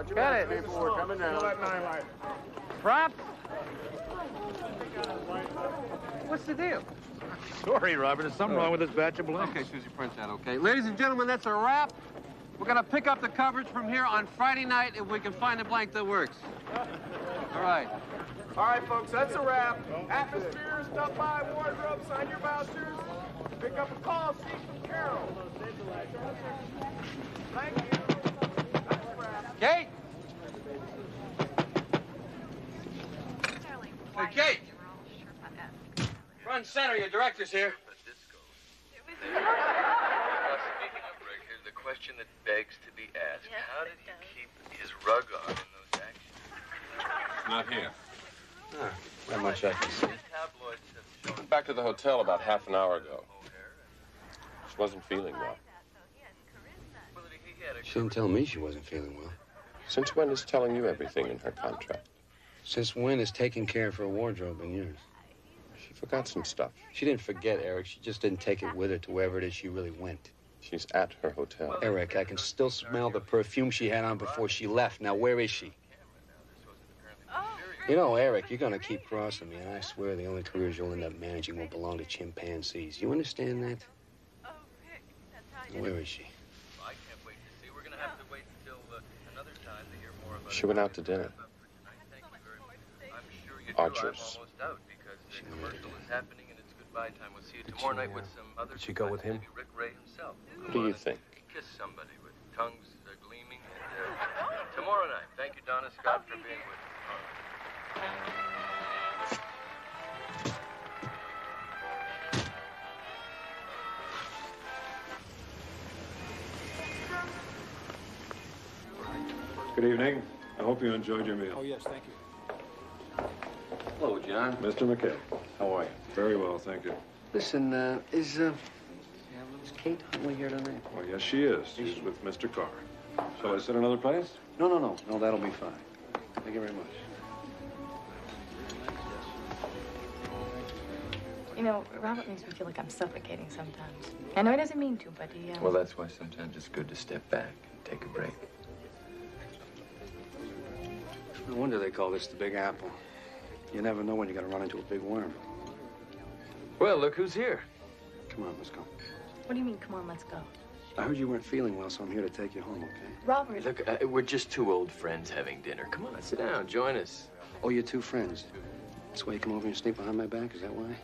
Got it. People were coming down. Prop? What's the deal? Sorry, Robert. There's something wrong with this batch of blanks. Okay, Susie, print that, okay? Ladies and gentlemen, that's a wrap. We're going to pick up the coverage from here on Friday night if we can find a blank that works. All right. All right, folks, that's a wrap. Atmosphere, stop by, wardrobe, sign your vouchers. Pick up a call, see from Carol. Thank you. That's a wrap. Kate? Hey, Kate. Front center, your director's here. Speaking of Rick, here's the question that begs to be asked. How did he keep his rug on in those actions? Not here. Not much I can see. Tabloids have shown Back to the hotel about half an hour ago. She wasn't feeling well. She didn't tell me she wasn't feeling well. Since when is telling you everything in her contract? Since when is taking care of her wardrobe in yours? She forgot some stuff. She didn't forget, Eric. She just didn't take it with her to wherever it is she really went. She's at her hotel. Eric, I can still smell the perfume she had on before she left. Now, where is she? You know, Eric, you're going to keep crossing me, and I swear the only careers you'll end up managing will belong to chimpanzees. You understand that? Where is she? I can't wait to see. We're going to have to wait until another time to hear more about She went out to dinner. Thank you very much. I'm sure you do. Archer's. I'm almost out because the commercial is happening and it's goodbye time. We'll see you tomorrow night with some other. Did she go with him? Maybe Rick Ray himself. Who do you think? Kiss somebody with tongues gleaming. And, tomorrow night. Thank you, Donna Scott, for being with us. Good evening. I hope you enjoyed your meal. Oh, yes, thank you. Hello, John. Mr. McKay. How are you? Very well, thank you. Listen, is Kate Huntley here tonight? Oh, yes, she is. She's with Mr. Carr. Shall I sit another place? No, that'll be fine. Thank you very much. You know, Robert makes me feel like I'm suffocating sometimes. I know he doesn't mean to, but he, Well, that's why sometimes it's good to step back and take a break. No wonder they call this the Big Apple. You never know when you're going to run into a big worm. Well, look who's here. Come on, let's go. what do you mean, come on, let's go? I heard you weren't feeling well, so I'm here to take you home, okay? Robert. Look, we're just two old friends having dinner. Come on, sit down, join us. Oh, you're two friends. That's why you come over and sneak behind my back? Is that why?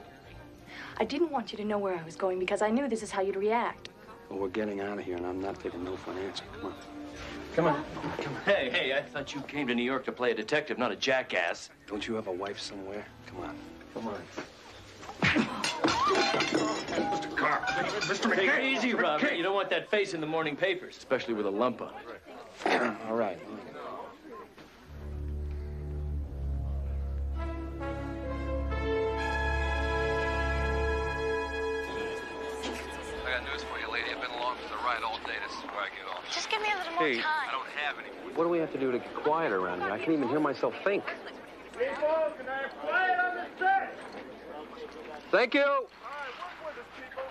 I didn't want you to know where I was going because I knew this is how you'd react. Well, we're getting out of here, and I'm not taking no for an answer. Come on. Come on. Hey, I thought you came to New York to play a detective, not a jackass. Don't you have a wife somewhere? Come on. Come on. Mr. Carr. Mr. Take McKay. it easy, Robert. You don't want that face in the morning papers, especially with a lump on it. All right. I got news for you, lady. I've been along for the ride all day. This is where I get off. Just give me a little more Hey. time. I don't have any. What do we have to do to get quiet around here? I can't even hear myself think. People, can I have quiet on this set? Thank you. All right, work with us, people.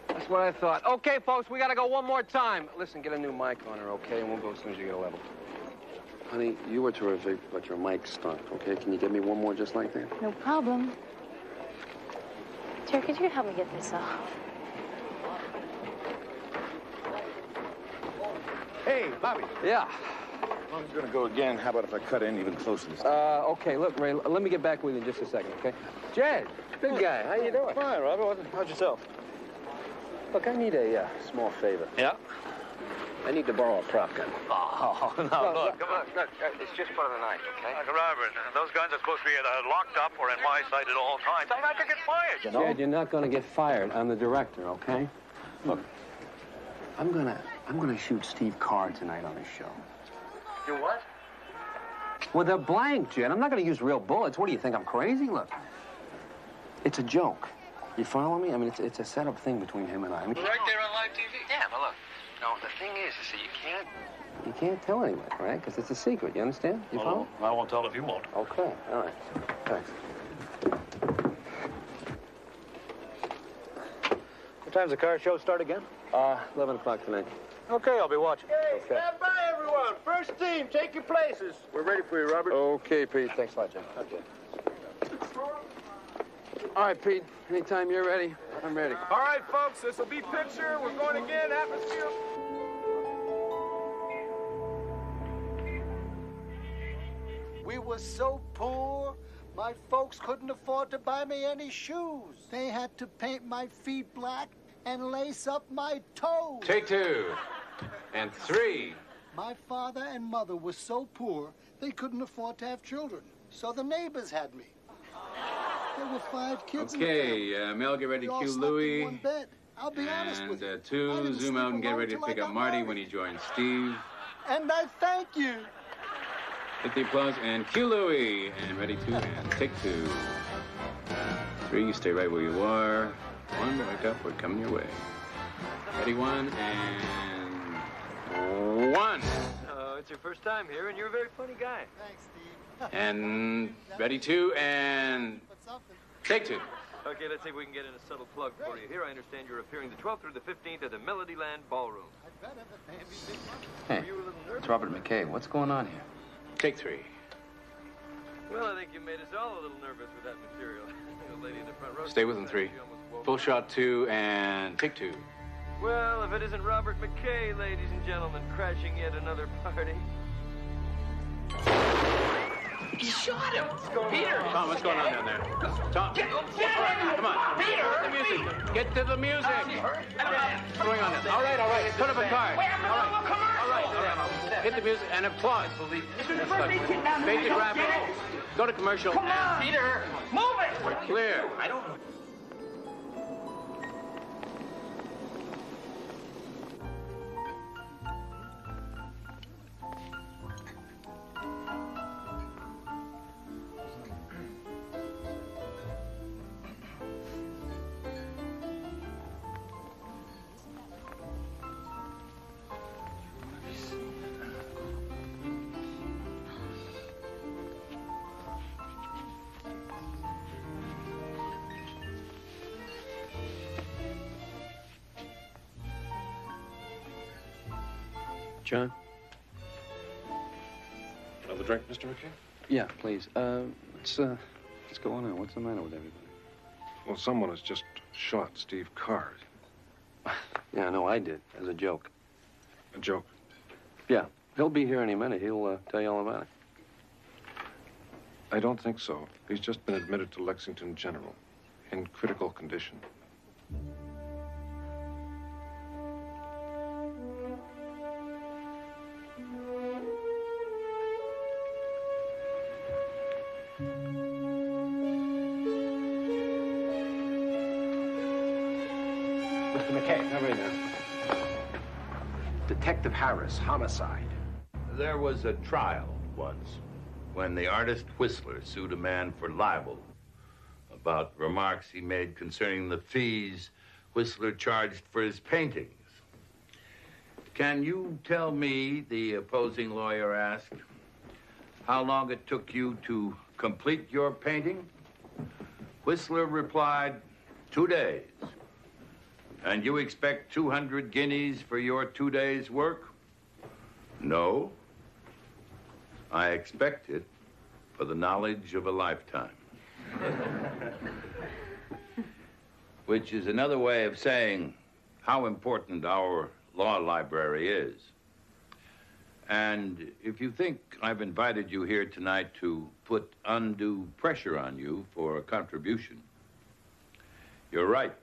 That's what I thought. Okay, folks, we got to go one more time. Listen, get a new mic on her, okay? And we'll go as soon as you get a level. Honey, you were terrific, but your mic stunk, okay? Can you get me one more just like that? No problem. Jerry, could you help me get this off? Hey, Bobby. Yeah. I'm going to go again. How about if I cut in even closer this time? Okay, look, Ray, let me get back with you in just a second, okay? Jed, big guy, how you doing? Fine, Robert. How's yourself? Look, I need a small favor. Yeah? I need to borrow a prop gun. Oh, no, look. Come on, look, it's just for the night, okay? Robert, those guns are supposed to be either locked up or in my sight at all times. I'm not going to get fired, you know? Jed, you're not going to get fired. I'm the director, okay? Look, I'm gonna shoot Steve Carr tonight on his show. You what? Well, they're blank, Jed. I'm not gonna use real bullets. What do you think? I'm crazy? Look, it's a joke. You follow me? I mean, it's a set-up thing between him and I. Right there on live TV. Yeah, but look, no, the thing is that you can't. tell anyone, right? Because it's a secret. You understand? You follow? I won't tell if you won't. Okay. All right. Thanks. What time's the car show start again? 11 o'clock tonight. Okay, I'll be watching. Okay, stand by, everyone. First team, take your places. We're ready for you, Robert. Okay, Pete. Thanks a lot, Jim. Okay. All right, Pete. Anytime you're ready, I'm ready. All right, folks, this will be picture. We're going again, atmosphere. We were so poor, my folks couldn't afford to buy me any shoes. They had to paint my feet black and lace up my toes. Take 2. And 3. My father and mother were so poor, they couldn't afford to have children. So the neighbors had me. There were 5 kids in the family. Mel, get ready to We all cue slept in Louie. one bed. I'll be honest with you. And I 2, didn't zoom sleep out and get alone ready to till I pick up got Marty married. when he joins Steve. And I thank you. Hit the applause and cue Louie. And ready to and take 2. 3, you stay right where you are. 1, wake up, we're coming your way. Ready, 1, and 1. It's your first time here, and you're a very funny guy. Thanks, Steve. And ready, 2, and take 2. Okay, let's see if we can get in a subtle plug for you. Here, I understand you're appearing the 12th through the 15th at the Melodyland Ballroom. Hey, it's Robert McKay. What's going on here? Take 3. Well, I think you made us all a little nervous with that material. The lady in the front row. Stay with him, 3. Full shot 2, and take 2. Well, if it isn't Robert McKay, ladies and gentlemen, crashing yet another party. He shot him! Peter! Tom, what's going on down there? Tom! Come on. Peter! The music! Get to the music! What's going on there? All right. Put up a card. All right. Hit the music and applause. Basic rapping. Go to commercial. Come on! Peter! Move it! We're clear. I don't know. John? Another drink, Mr. McKay? Yeah, please. What's going on? What's the matter with everybody? Well, someone has just shot Steve Card. Yeah, no, I did, as a joke. A joke? Yeah, he'll be here any minute. He'll tell you all about it. I don't think so. He's just been admitted to Lexington General in critical condition. Mr. McKay. Not right now. Detective Harris, homicide. There was a trial once when the artist Whistler sued a man for libel about remarks he made concerning the fees Whistler charged for his paintings. Can you tell me, the opposing lawyer asked, how long it took you to complete your painting? Whistler replied, 2 days. And you expect 200 guineas for your 2 days' work? No. I expect it for the knowledge of a lifetime. Which is another way of saying how important our law library is. And if you think I've invited you here tonight to put undue pressure on you for a contribution, you're right.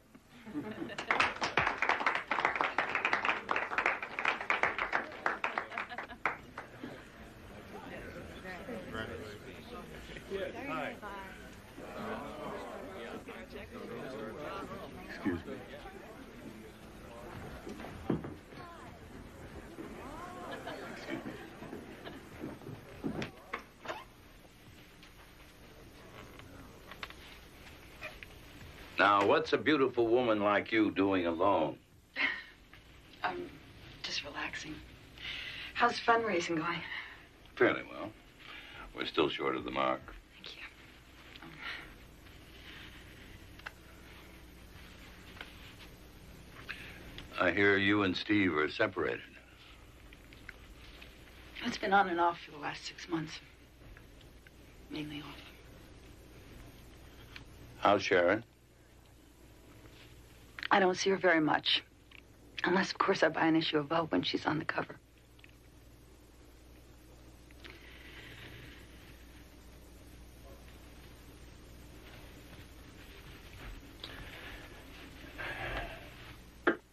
Excuse me. Now, what's a beautiful woman like you doing alone? Just relaxing. How's fundraising going? Fairly well. We're still short of the mark. Thank you. I hear you and Steve are separated. It's been on and off for the last 6 months. Mainly off. How's Sharon? I don't see her very much. Unless, of course, I buy an issue of Vogue when she's on the cover.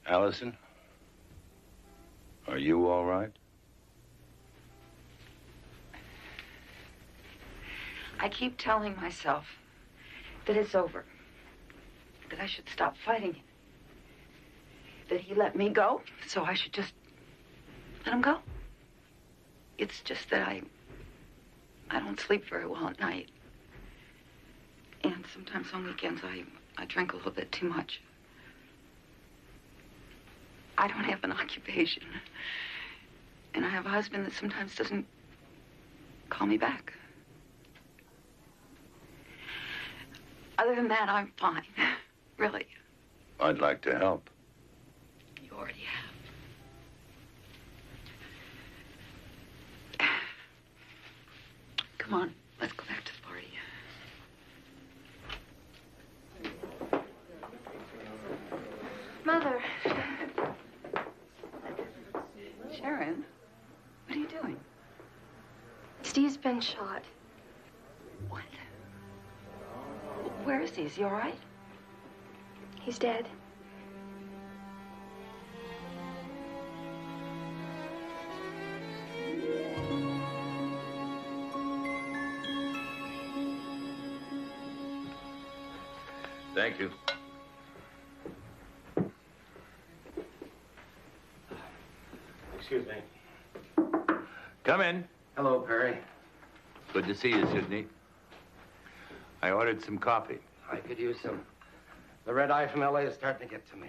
Allison? Are you all right? I keep telling myself that it's over. That I should stop fighting it. That he let me go, so I should just let him go. It's just that I don't sleep very well at night. And sometimes on weekends I drink a little bit too much. I don't have an occupation. And I have a husband that sometimes doesn't call me back. Other than that, I'm fine. Really. I'd like to help. You already have. Come on, let's go back to the party. Mother. Sharon, what are you doing? Steve's been shot. What? Where is he? Is he all right? He's dead. Thank you. Excuse me. Come in. Hello, Perry. Good to see you, Sidney. I ordered some coffee. I could use some. The red eye from L.A. is starting to get to me.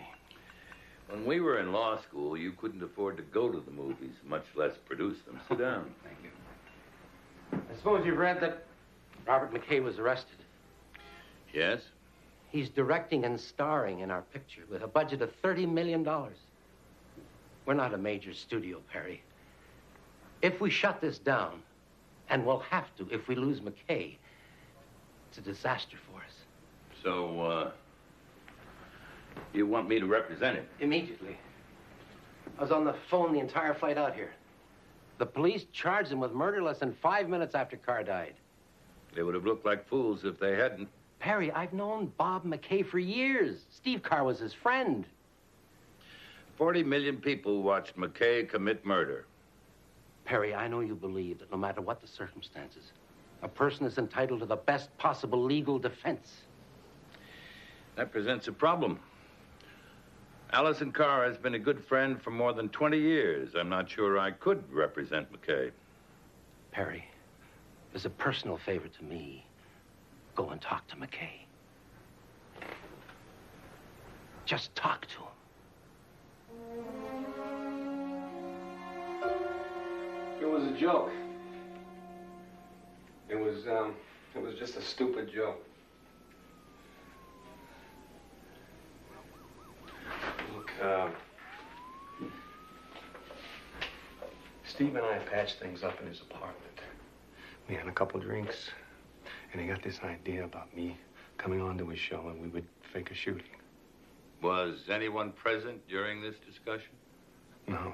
When we were in law school, you couldn't afford to go to the movies, much less produce them. Sit down. Thank you. I suppose you've read that Robert McKay was arrested. Yes? He's directing and starring in our picture with a budget of $30 million. We're not a major studio, Perry. If we shut this down, and we'll have to if we lose McKay, it's a disaster for us. So, you want me to represent him? Immediately. I was on the phone the entire flight out here. The police charged him with murder less than 5 minutes after Carr died. They would have looked like fools if they hadn't. Perry, I've known Bob McKay for years. Steve Carr was his friend. 40 million people watched McKay commit murder. Perry, I know you believe that no matter what the circumstances, a person is entitled to the best possible legal defense. That presents a problem. Allison Carr has been a good friend for more than 20 years. I'm not sure I could represent McKay. Perry, as a personal favor to me, go and talk to McKay. Just talk to him. It was a joke. It was just a stupid joke. Look, Steve and I patched things up in his apartment. We had a couple drinks, and he got this idea about me coming onto his show, and we would fake a shooting. Was anyone present during this discussion? No.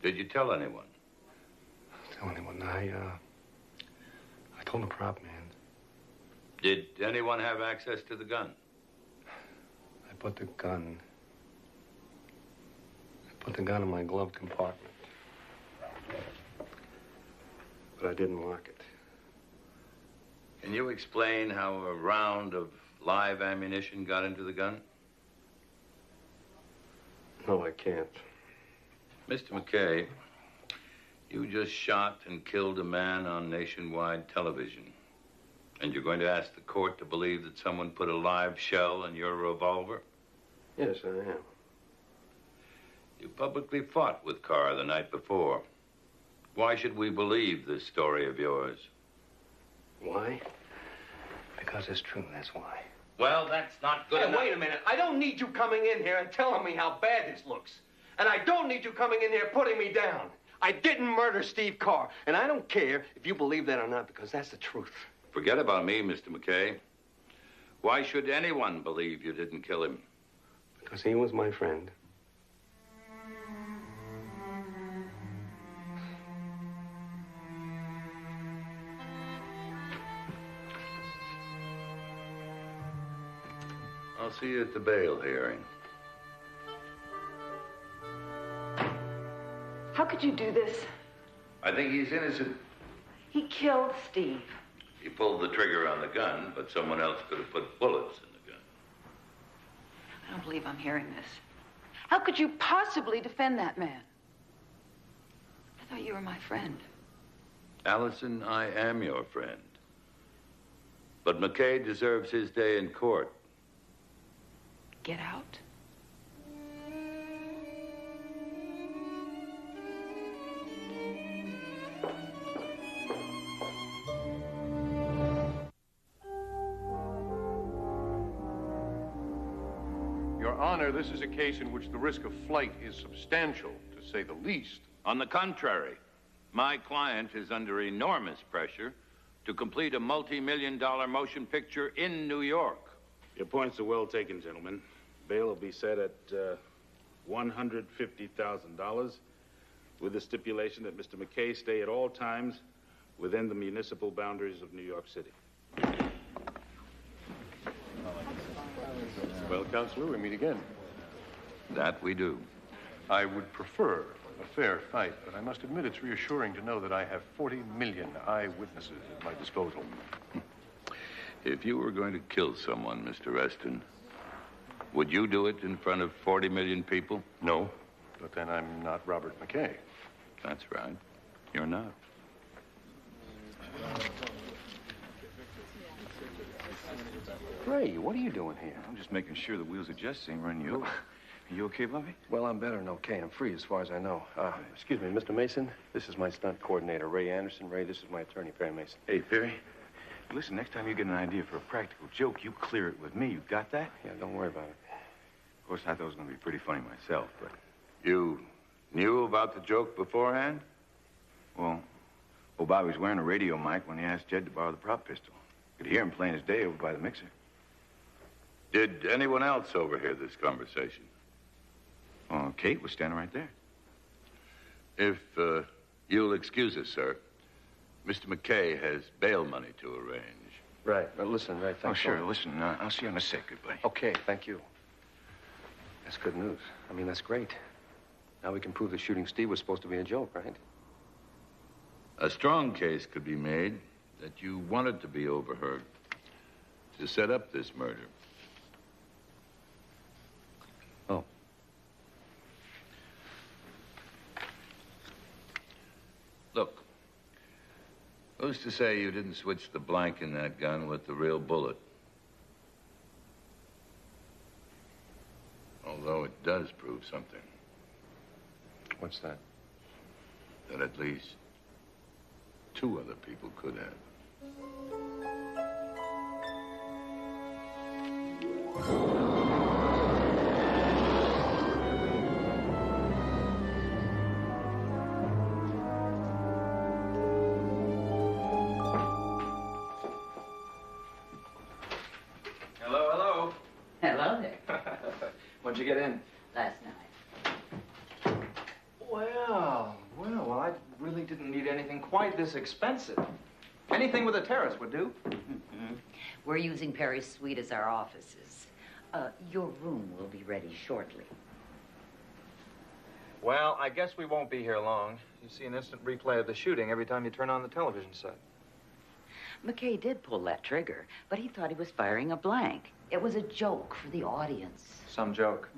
Did you tell anyone? Tell anyone? I told the prop man. Did anyone have access to the gun? I put the gun in my glove compartment. But I didn't lock it. Can you explain how a round of live ammunition got into the gun? No, I can't. Mr. McKay, you just shot and killed a man on nationwide television. And you're going to ask the court to believe that someone put a live shell in your revolver? Yes, I am. You publicly fought with Carr the night before. Why should we believe this story of yours? Why? Because it's true, that's why. Well, that's not good enough. Wait a minute. I don't need you coming in here and telling me how bad this looks. And I don't need you coming in here putting me down. I didn't murder Steve Carr. And I don't care if you believe that or not, because that's the truth. Forget about me, Mr. McKay. Why should anyone believe you didn't kill him? Because he was my friend. I'll see you at the bail hearing. How could you do this? I think he's innocent. He killed Steve. He pulled the trigger on the gun, but someone else could have put bullets in the gun. I don't believe I'm hearing this. How could you possibly defend that man? I thought you were my friend. Allison, I am your friend. But McKay deserves his day in court. Get out. Your Honor, this is a case in which the risk of flight is substantial, to say the least. On the contrary, my client is under enormous pressure to complete a multi-million-dollar motion picture in New York. Your points are well taken, gentlemen. Bail will be set at $150,000 with the stipulation that Mr. McKay stay at all times within the municipal boundaries of New York City. Well, Counselor, we meet again. That we do. I would prefer a fair fight, but I must admit it's reassuring to know that I have 40 million eyewitnesses at my disposal. If you were going to kill someone, Mr. Reston, would you do it in front of 40 million people? No, but then I'm not Robert McKay. That's right. You're not. Ray, what are you doing here? I'm just making sure the wheels of justice ain't running you over. Are you okay, Bobby? Well, I'm better than okay. I'm free as far as I know. Excuse me, Mr. Mason. This is my stunt coordinator, Ray Anderson. Ray, this is my attorney, Perry Mason. Hey, Perry. Listen, next time you get an idea for a practical joke, you clear it with me. You got that? Yeah, don't worry about it. Of course, I thought it was going to be pretty funny myself, but... You knew about the joke beforehand? Well, Bobby was wearing a radio mic when he asked Jed to borrow the prop pistol. Could hear him plain as day over by the mixer. Did anyone else overhear this conversation? Oh, Kate was standing right there. If you'll excuse us, sir, Mr. McKay has bail money to arrange. Right. Well, listen, Ray, thanks. Oh, sure. Listen, I'll see you in a sec, good buddy. Okay, thank you. That's good news. I mean, that's great. Now we can prove that shooting Steve was supposed to be a joke, right? A strong case could be made that you wanted to be overheard to set up this murder. Oh. Look, who's to say you didn't switch the blank in that gun with the real bullet? Although it does prove something. What's that? That at least 2 other people could have. Hello, hello. Hello there. When'd you get in? Last night. Well, I really didn't need anything quite this expensive. Anything with a terrace would do. We're using Perry's suite as our offices. Your room will be ready shortly. Well, I guess we won't be here long. You see an instant replay of the shooting every time you turn on the television set. McKay did pull that trigger, but he thought he was firing a blank. It was a joke for the audience. Some joke.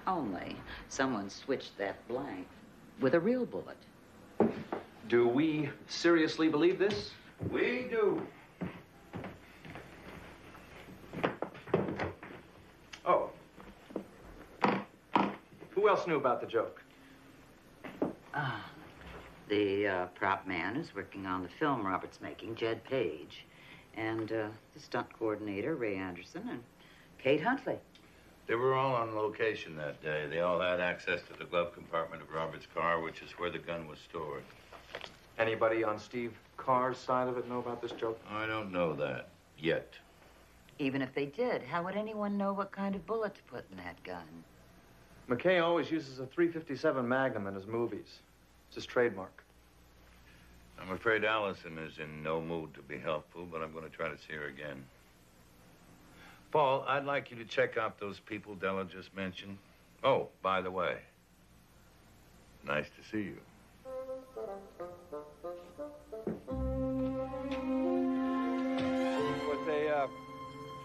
Only someone switched that blank with a real bullet. Do we seriously believe this? We do. Oh. Who else knew about the joke? The prop man who's working on the film Robert's making, Jed Page. and the stunt coordinator, Ray Anderson, and Kate Huntley. They were all on location that day. They all had access to the glove compartment of Robert's car, which is where the gun was stored. Anybody on Steve Carr's side of it know about this joke? I don't know that yet. Even if they did, how would anyone know what kind of bullet to put in that gun? McKay always uses a .357 Magnum in his movies. It's his trademark. I'm afraid Allison is in no mood to be helpful, but I'm going to try to see her again. Paul, I'd like you to check out those people Della just mentioned. Oh, by the way, nice to see you. It was a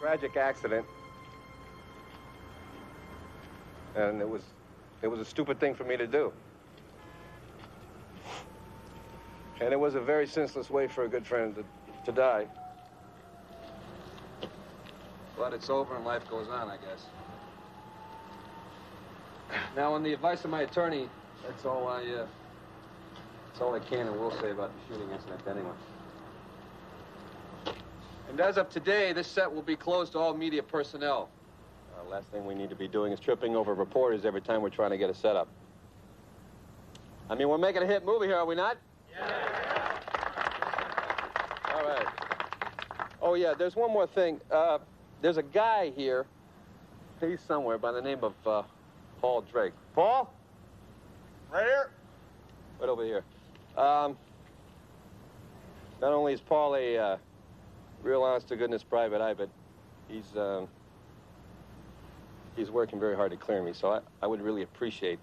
tragic accident. And it was a stupid thing for me to do. And it was a very senseless way for a good friend to die. But it's over and life goes on, I guess. Now, on the advice of my attorney, that's all I can and will say about the shooting incident anyway. And as of today, this set will be closed to all media personnel. Last thing we need to be doing is tripping over reporters every time we're trying to get a setup. I mean, we're making a hit movie here, are we not? Yeah. All right. Oh, yeah, there's one more thing. There's a guy here, he's somewhere, by the name of Paul Drake. Paul? Right here. Right over here. Not only is Paul a real honest-to-goodness private eye, but he's working very hard to clear me, so I would really appreciate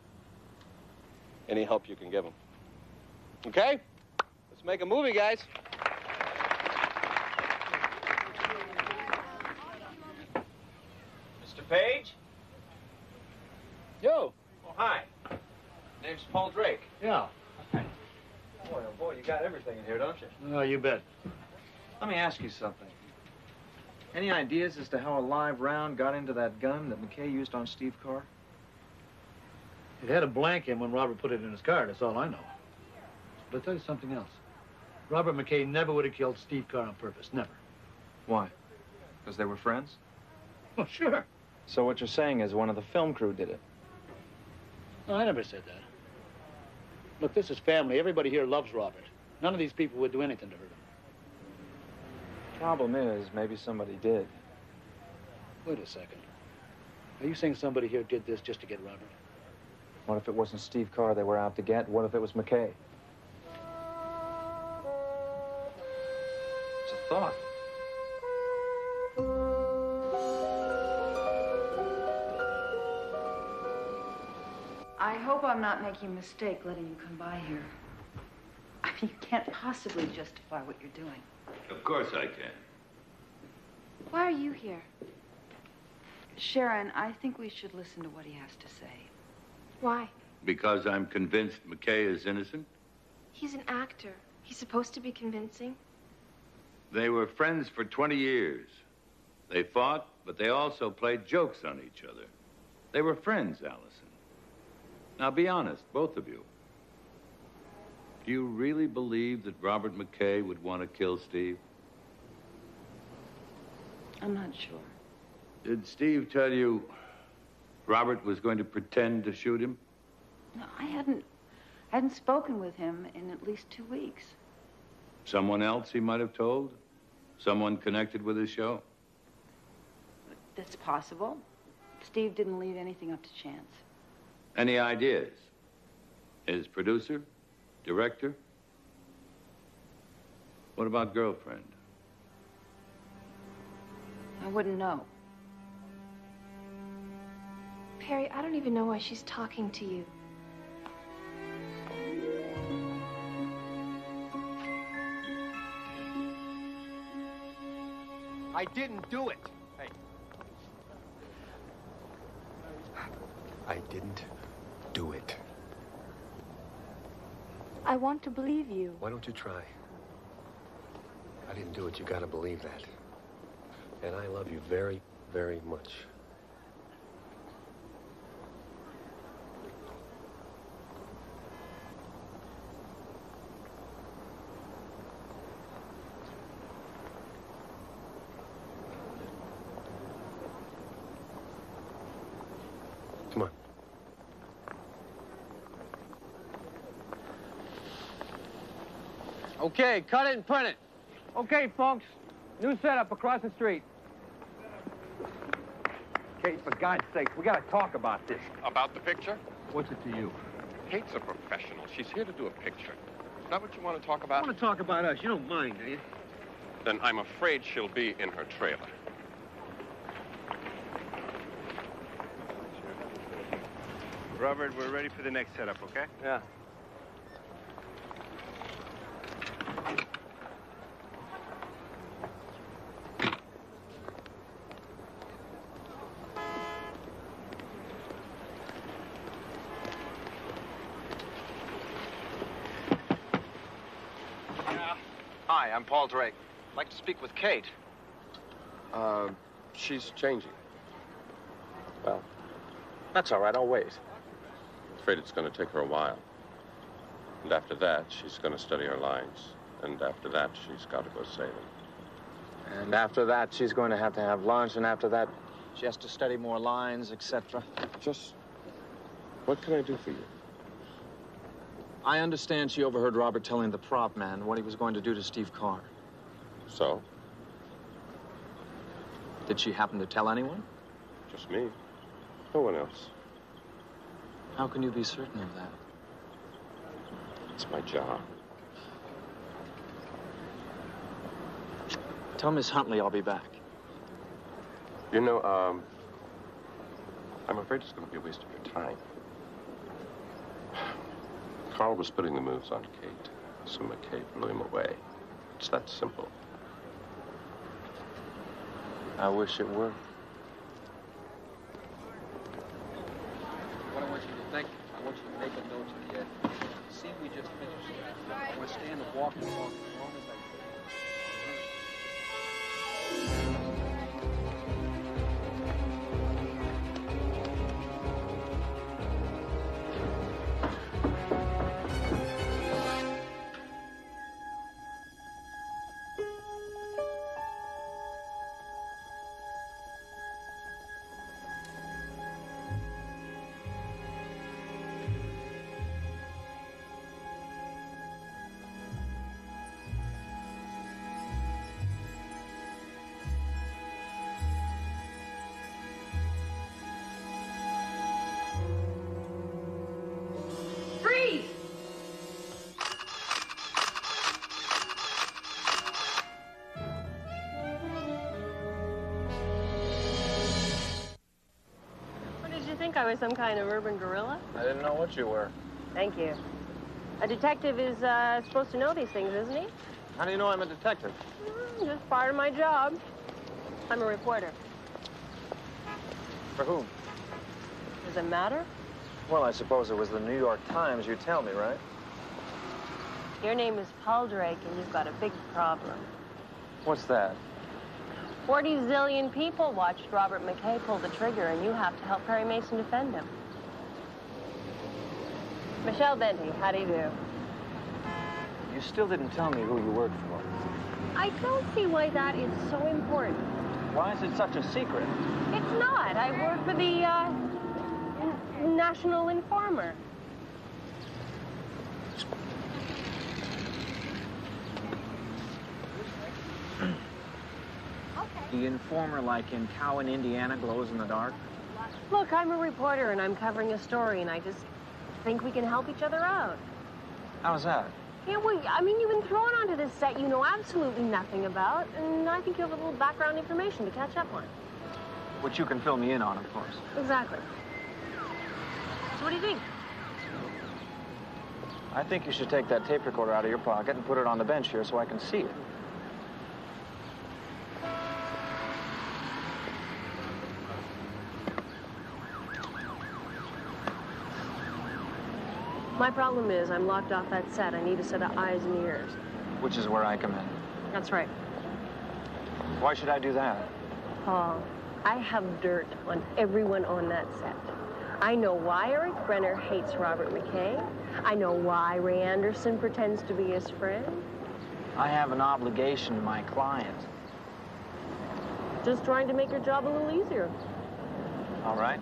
any help you can give him. Okay? Let's make a movie, guys. Mr. Page? Yo. Oh, hi. Name's Paul Drake. Yeah. Boy, oh boy, you got everything in here, don't you? Oh, you bet. Let me ask you something. Any ideas as to how a live round got into that gun that McKay used on Steve Carr? It had a blank in when Robert put it in his car. That's all I know. But I'll tell you something else. Robert McKay never would have killed Steve Carr on purpose. Never. Why? Because they were friends? Well, sure. So what you're saying is one of the film crew did it? No, I never said that. Look, this is family. Everybody here loves Robert. None of these people would do anything to hurt him. Problem is, maybe somebody did. Wait a second. Are you saying somebody here did this just to get Robert? What if it wasn't Steve Carr they were out to get? What if it was McKay? It's a thought. I hope I'm not making a mistake letting you come by here. I mean, you can't possibly justify what you're doing. Of course I can. Why are you here? Sharon, I think we should listen to what he has to say. Why? Because I'm convinced McKay is innocent. He's an actor. He's supposed to be convincing. They were friends for 20 years. They fought, but they also played jokes on each other. They were friends, Allison. Now, be honest, both of you. Do you really believe that Robert McKay would want to kill Steve? I'm not sure. Did Steve tell you Robert was going to pretend to shoot him? No, I hadn't spoken with him in at least 2 weeks. Someone else he might have told? Someone connected with his show? That's possible. Steve didn't leave anything up to chance. Any ideas? His producer? Director? What about girlfriend? I wouldn't know. Perry, I don't even know why she's talking to you. I didn't do it. Hey. I didn't do it. I want to believe you. Why don't you try? I didn't do it. You gotta believe that. And I love you very, very much. Okay, cut it and print it. Okay, folks. New setup across the street. Kate, for God's sake, we gotta talk about this. About the picture? What's it to you? Kate's a professional. She's here to do a picture. Is that what you want to talk about? I want to talk about us. You don't mind, do you? Then I'm afraid she'll be in her trailer. Robert, we're ready for the next setup, okay? Yeah. Hi, I'm Paul Drake. I'd like to speak with Kate. She's changing. Well, that's all right. I'll wait. I'm afraid it's going to take her a while. And after that, she's going to study her lines. And after that, she's got to go sailing. And after that, she's going to have lunch, and after that, she has to study more lines, etc. Just, what can I do for you? I understand she overheard Robert telling the prop man what he was going to do to Steve Carr. So? Did she happen to tell anyone? Just me. No one else. How can you be certain of that? It's my job. Tell Miss Huntley I'll be back. You know, I'm afraid it's going to be a waste of your time. Carl was putting the moves on Kate, so McKay blew him away. It's that simple. I wish it were. What I want you to think, I want you to make a note of the end. See, we just finished. I want to stand and walk as long as I can. Freeze! What, did you think I was some kind of urban gorilla? I didn't know what you were. Thank you. A detective is supposed to know these things, isn't he? How do you know I'm a detective? Just part of my job. I'm a reporter. For whom? Does it matter? Well, I suppose it was the New York Times, you tell me, right? Your name is Paul Drake, and you've got a big problem. What's that? 40 zillion people watched Robert McKay pull the trigger, and you have to help Perry Mason defend him. Michelle Benty, how do you do? You still didn't tell me who you worked for. I don't see why that is so important. Why is it such a secret? It's not. I work for the, National Informer. The Informer, like in Cowan, Indiana, glows in the dark? Look, I'm a reporter, and I'm covering a story, and I just think we can help each other out. How's that? Yeah, well, I mean, you've been thrown onto this set you know absolutely nothing about, and I think you have a little background information to catch up on. Which you can fill me in on, of course. Exactly. So what do you think? I think you should take that tape recorder out of your pocket and put it on the bench here so I can see it. My problem is I'm locked off that set. I need a set of eyes and ears. Which is where I come in. That's right. Why should I do that? Paul, I have dirt on everyone on that set. I know why Eric Brenner hates Robert McKay. I know why Ray Anderson pretends to be his friend. I have an obligation to my client. Just trying to make your job a little easier. All right.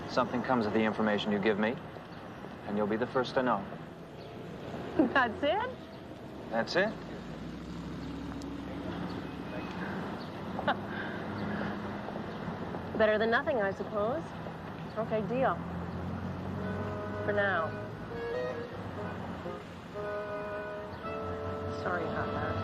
Something comes of the information you give me, and you'll be the first to know. That's it? That's it? Better than nothing, I suppose. Okay, deal. For now. Sorry about that.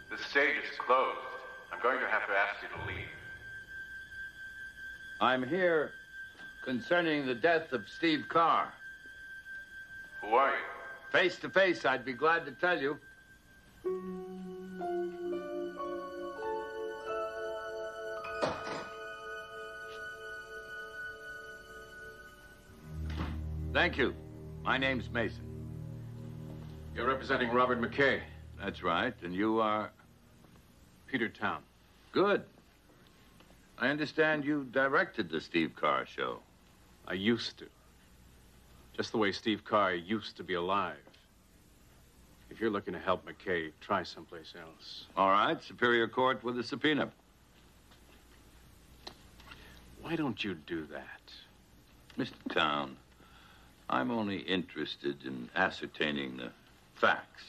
The stage is closed. I'm going to have to ask you to leave. I'm here concerning the death of Steve Carr. Who are you? Face to face, I'd be glad to tell you. Thank you. My name's Mason. You're representing Robert McKay. That's right. And you are? Peter Town. Good. I understand you directed the Steve Carr show. I used to. Just the way Steve Carr used to be alive. If you're looking to help McKay, try someplace else. All right. Superior Court with a subpoena. Why don't you do that? Mr. Town, I'm only interested in ascertaining the facts.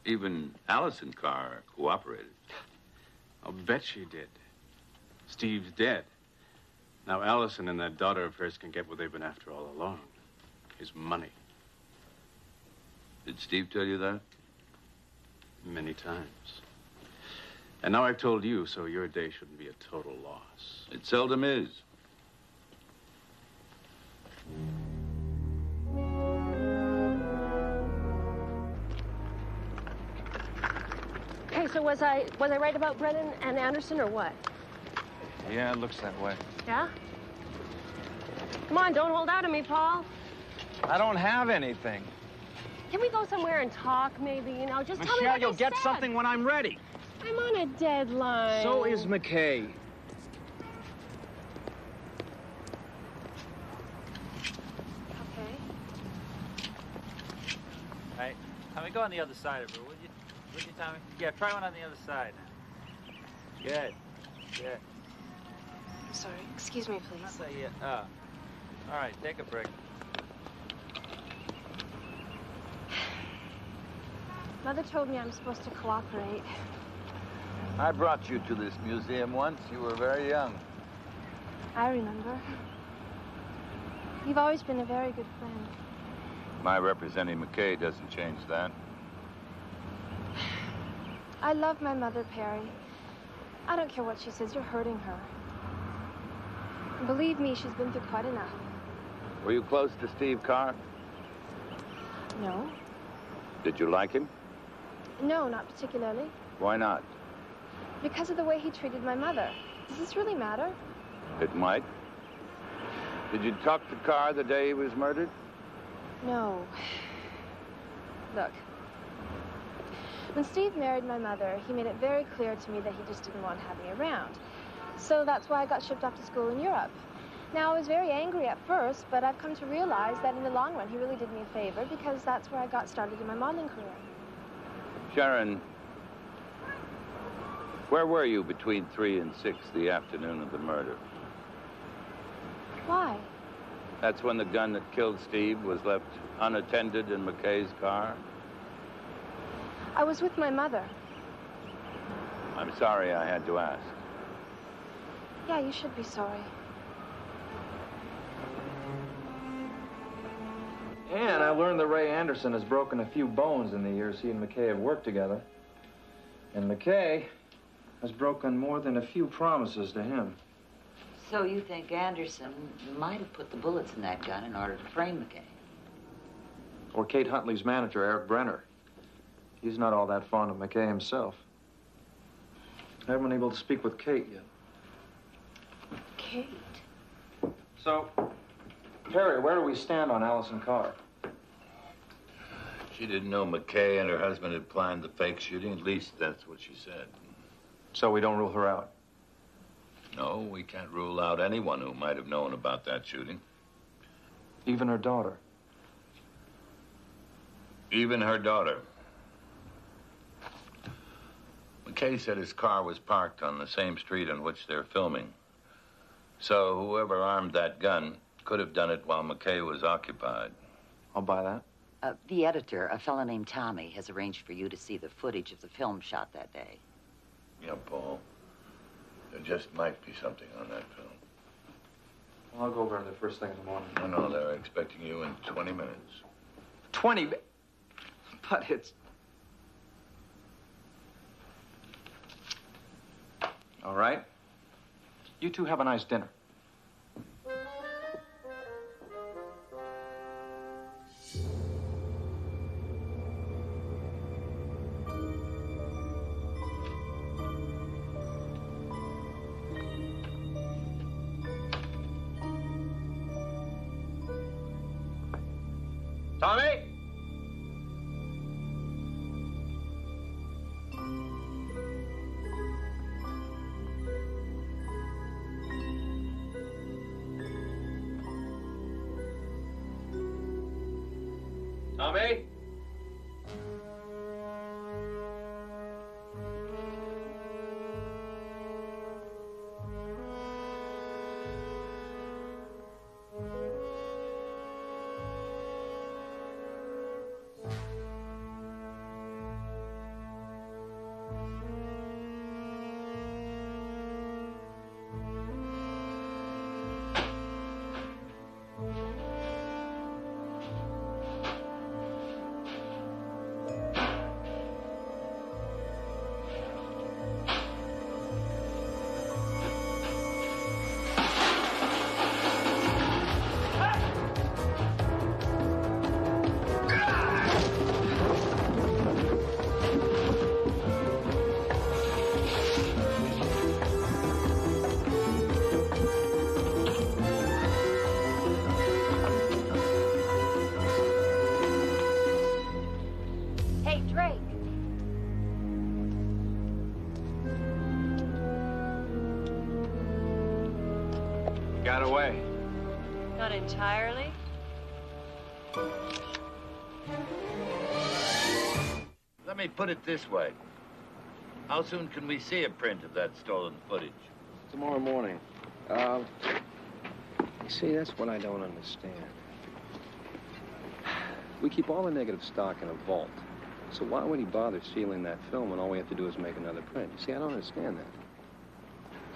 Even Allison Carr cooperated. I'll bet she did. Steve's dead. Now Allison and that daughter of hers can get what they've been after all along. His money. Did Steve tell you that? Many times. And now I've told you, so your day shouldn't be a total loss. It seldom is. Hey, so was I right about Brennan and Anderson or what? Yeah, it looks that way. Yeah? Come on, don't hold out on me, Paul. I don't have anything. Can we go somewhere and talk, maybe? You know, just tell me Michelle, what you'll they get said. something when I'm ready. I'm on a deadline. So is McKay. Okay. Hey, Tommy, go on the other side of her, would you? Would you, Tommy? Yeah, try one on the other side. Good. Good. Sorry, excuse me, please. So, yeah. All right, take a break. Mother told me I'm supposed to cooperate. I brought you to this museum once. You were very young. I remember. You've always been a very good friend. My representing McKay doesn't change that. I love my mother, Perry. I don't care what she says, you're hurting her. And believe me, she's been through quite enough. Were you close to Steve Carr? No? Did you like him? No, not particularly. Why not? Because of the way he treated my mother. Does this really matter? It might. Did you talk to Carr the day he was murdered? No. Look. When Steve married my mother, he made it very clear to me that he just didn't want to have me around. So that's why I got shipped off to school in Europe. Now, I was very angry at first, but I've come to realize that in the long run, he really did me a favor because that's where I got started in my modeling career. Sharon, where were you between 3 and 6 the afternoon of the murder? Why? That's when the gun that killed Steve was left unattended in McKay's car? I was with my mother. I'm sorry I had to ask. Yeah, you should be sorry. And I learned that Ray Anderson has broken a few bones in the years he and McKay have worked together. And McKay has broken more than a few promises to him. So you think Anderson might have put the bullets in that gun in order to frame McKay? Or Kate Huntley's manager, Eric Brenner. He's not all that fond of McKay himself. I haven't been able to speak with Kate yet. Kate? So, Perry, where do we stand on Allison Carr? She didn't know McKay and her husband had planned the fake shooting. At least that's what she said. So we don't rule her out? No, we can't rule out anyone who might have known about that shooting. Even her daughter? Even her daughter. McKay said his car was parked on the same street on which they're filming. So whoever armed that gun could have done it while McKay was occupied. I'll buy that. The editor, a fellow named Tommy, has arranged for you to see the footage of the film shot that day. Yeah, Paul. There just might be something on that film. Well, I'll go over there first thing in the morning. No, they're expecting you in 20 minutes. 20? But it's... All right. You two have a nice dinner. Tommy? Tommy? Hey, Drake. Got away. Not entirely. Let me put it this way. How soon can we see a print of that stolen footage? Tomorrow morning. You see, that's what I don't understand. We keep all the negative stock in a vault. So why would he bother sealing that film when all we have to do is make another print? You see, I don't understand that.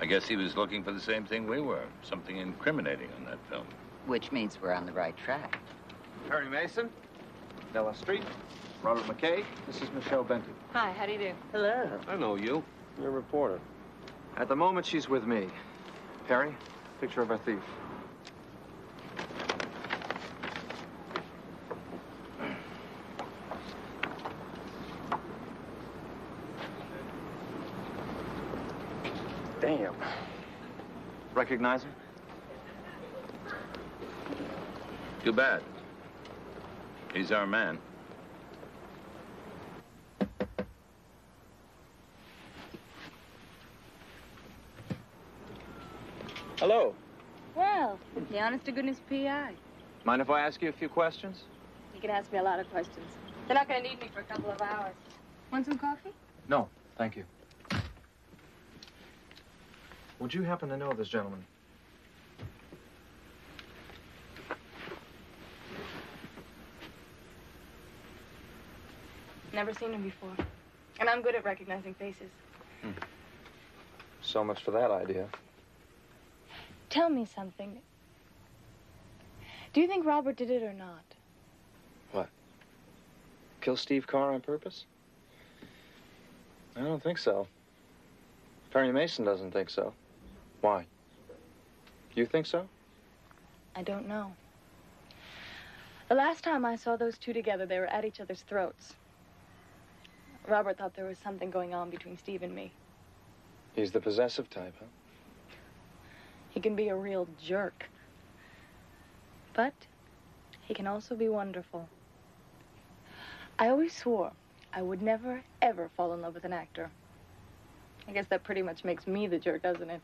I guess he was looking for the same thing we were. Something incriminating on that film. Which means we're on the right track. Perry Mason, Della Street, Robert McKay. This is Michelle Benton. Hi, how do you do? Hello. I know you. You're a reporter. At the moment, she's with me. Perry, picture of our thief. Damn. Recognize him? Too bad. He's our man. Hello. Well, the honest-to-goodness PI. Mind if I ask you a few questions? You can ask me a lot of questions. They're not going to need me for a couple of hours. Want some coffee? No, thank you. Would you happen to know this gentleman? Never seen him before. And I'm good at recognizing faces. So much for that idea. Tell me something. Do you think Robert did it or not? What? Kill Steve Carr on purpose? I don't think so. Perry Mason doesn't think so. Why? You think so? I don't know. The last time I saw those two together, they were at each other's throats. Robert thought there was something going on between Steve and me. He's the possessive type, huh? He can be a real jerk. But he can also be wonderful. I always swore I would never, ever fall in love with an actor. I guess that pretty much makes me the jerk, doesn't it?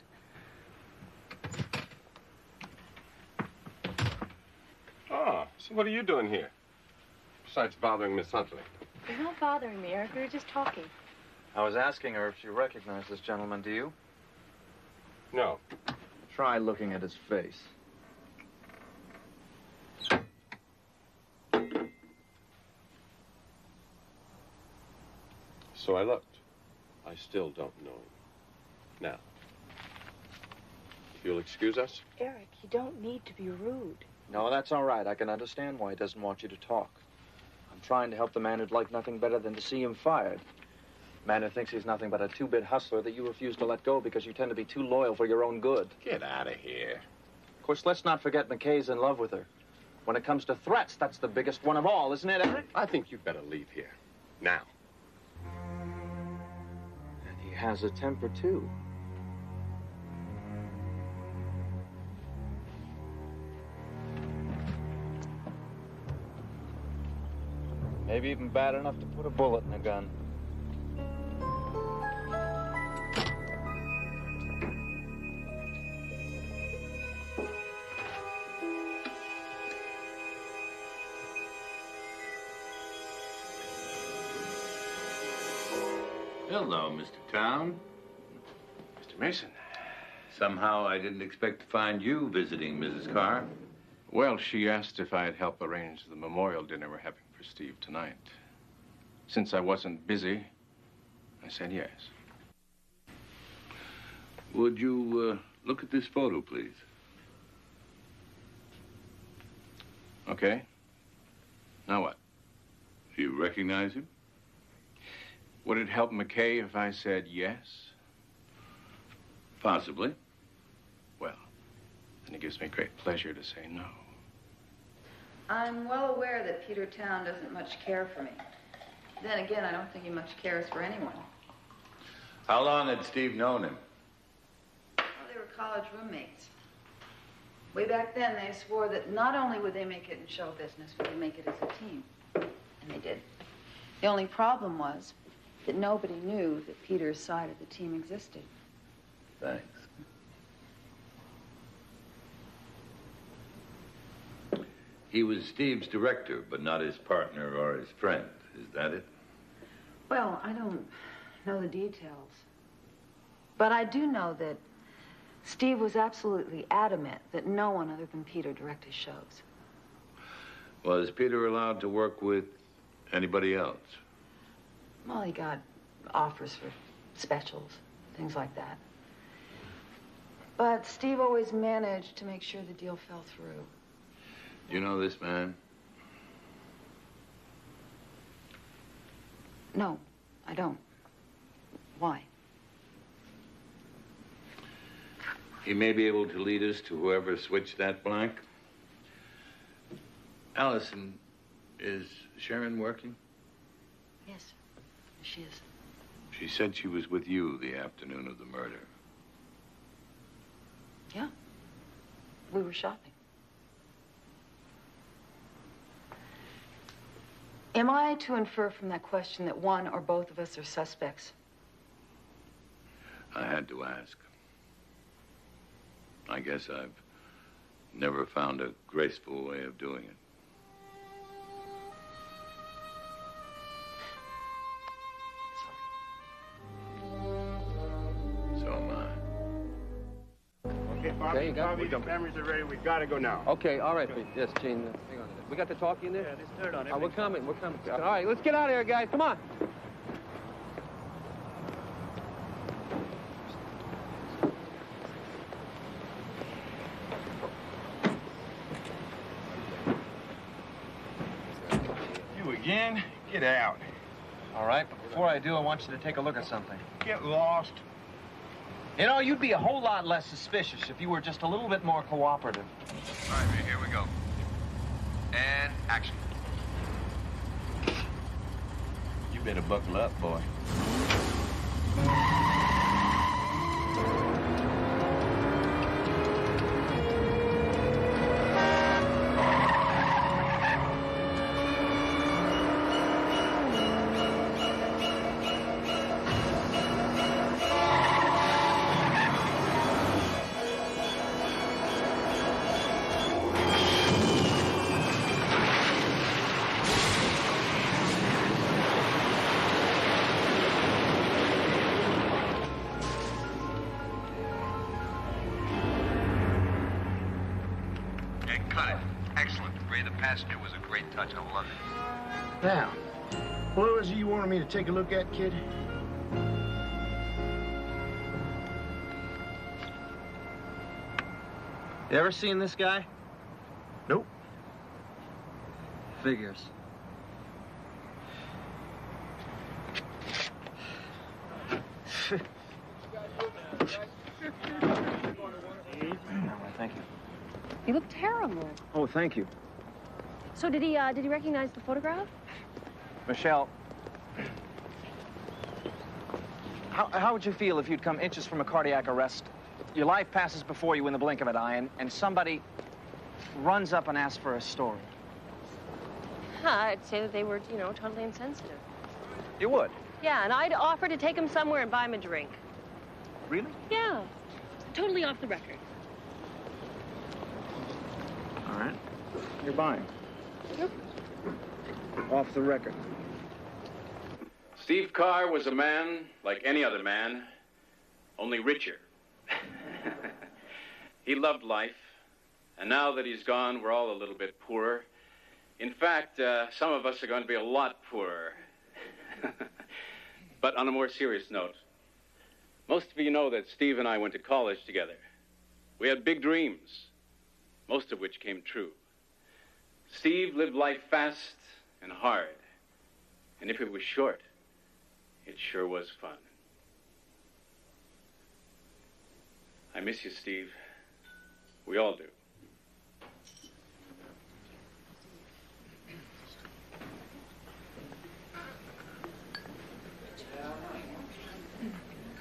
Oh, so what are you doing here? Besides bothering Miss Huntley. You're not bothering me, Eric. We were just talking. I was asking her if she recognized this gentleman. Do you? No. Try looking at his face. So I looked. I still don't know him. Now, if you'll excuse us. Eric, you don't need to be rude. No, that's all right. I can understand why he doesn't want you to talk. I'm trying to help the man who'd like nothing better than to see him fired. A man who thinks he's nothing but a two-bit hustler that you refuse to let go because you tend to be too loyal for your own good. Get out of here. Of course, let's not forget McKay's in love with her. When it comes to threats, that's the biggest one of all, isn't it, Eric? I think you'd better leave here. Now. And he has a temper, too. Maybe even bad enough to put a bullet in a gun. Hello, Mr. Town. Mr. Mason. Somehow I didn't expect to find you visiting Mrs. Carr. Well, she asked if I'd help arrange the memorial dinner we're having for Steve tonight. Since I wasn't busy, I said yes. Would you look at this photo, please? Okay. Now what? Do you recognize him? Would it help McKay if I said yes? Possibly. Well, then it gives me great pleasure to say no. I'm well aware that Peter Town doesn't much care for me. Then again, I don't think he much cares for anyone. How long had Steve known him? Well, they were college roommates. Way back then, they swore that not only would they make it in show business, but they'd make it as a team. And they did. The only problem was that nobody knew that Peter's side of the team existed. Thanks. He was Steve's director, but not his partner or his friend. Is that it? Well, I don't know the details. But I do know that Steve was absolutely adamant that no one other than Peter direct his shows. Was Peter allowed to work with anybody else? Well, he got offers for specials, things like that. But Steve always managed to make sure the deal fell through. You know this man? No, I don't. Why? He may be able to lead us to whoever switched that blank. Allison, is Sharon working? Yes, she is. She said she was with you the afternoon of the murder. Yeah. We were shopping. Am I to infer from that question that one or both of us are suspects? I had to ask. I guess I've never found a graceful way of doing it. So am I. Okay, Bob. Okay, you got it. Bobby, the cameras are ready. We gotta go now. Okay, all right, Pete. Yes, Gene. Hang on a minute. We got the talkie in there? Yeah, there's dirt on it. We're coming. We're coming. All right, let's get out of here, guys. Come on. You again? Get out. All right, but before I do, I want you to take a look at something. Get lost. You know, you'd be a whole lot less suspicious if you were just a little bit more cooperative. All right, here we go. And action. You better buckle up, boy. passenger was a great touch. I love it. Now, what was it you wanted me to take a look at, kid? You ever seen this guy? Nope. Figures. Thank you. You look terrible. Oh, thank you. So did he recognize the photograph? Michelle, how would you feel if you'd come inches from a cardiac arrest? Your life passes before you in the blink of an eye, and somebody runs up and asks for a story. I'd say that they were, you know, totally insensitive. You would? Yeah, and I'd offer to take him somewhere and buy him a drink. Really? Yeah. Totally off the record. All right. You're buying. Yep. Off the record. Steve Carr was a man like any other man, only richer. He loved life, and now that he's gone, we're all a little bit poorer. In fact, some of us are going to be a lot poorer. But on a more serious note, most of you know that Steve and I went to college together. We had big dreams, most of which came true. Steve lived life fast and hard, and if it was short, it sure was fun. I miss you, Steve. We all do.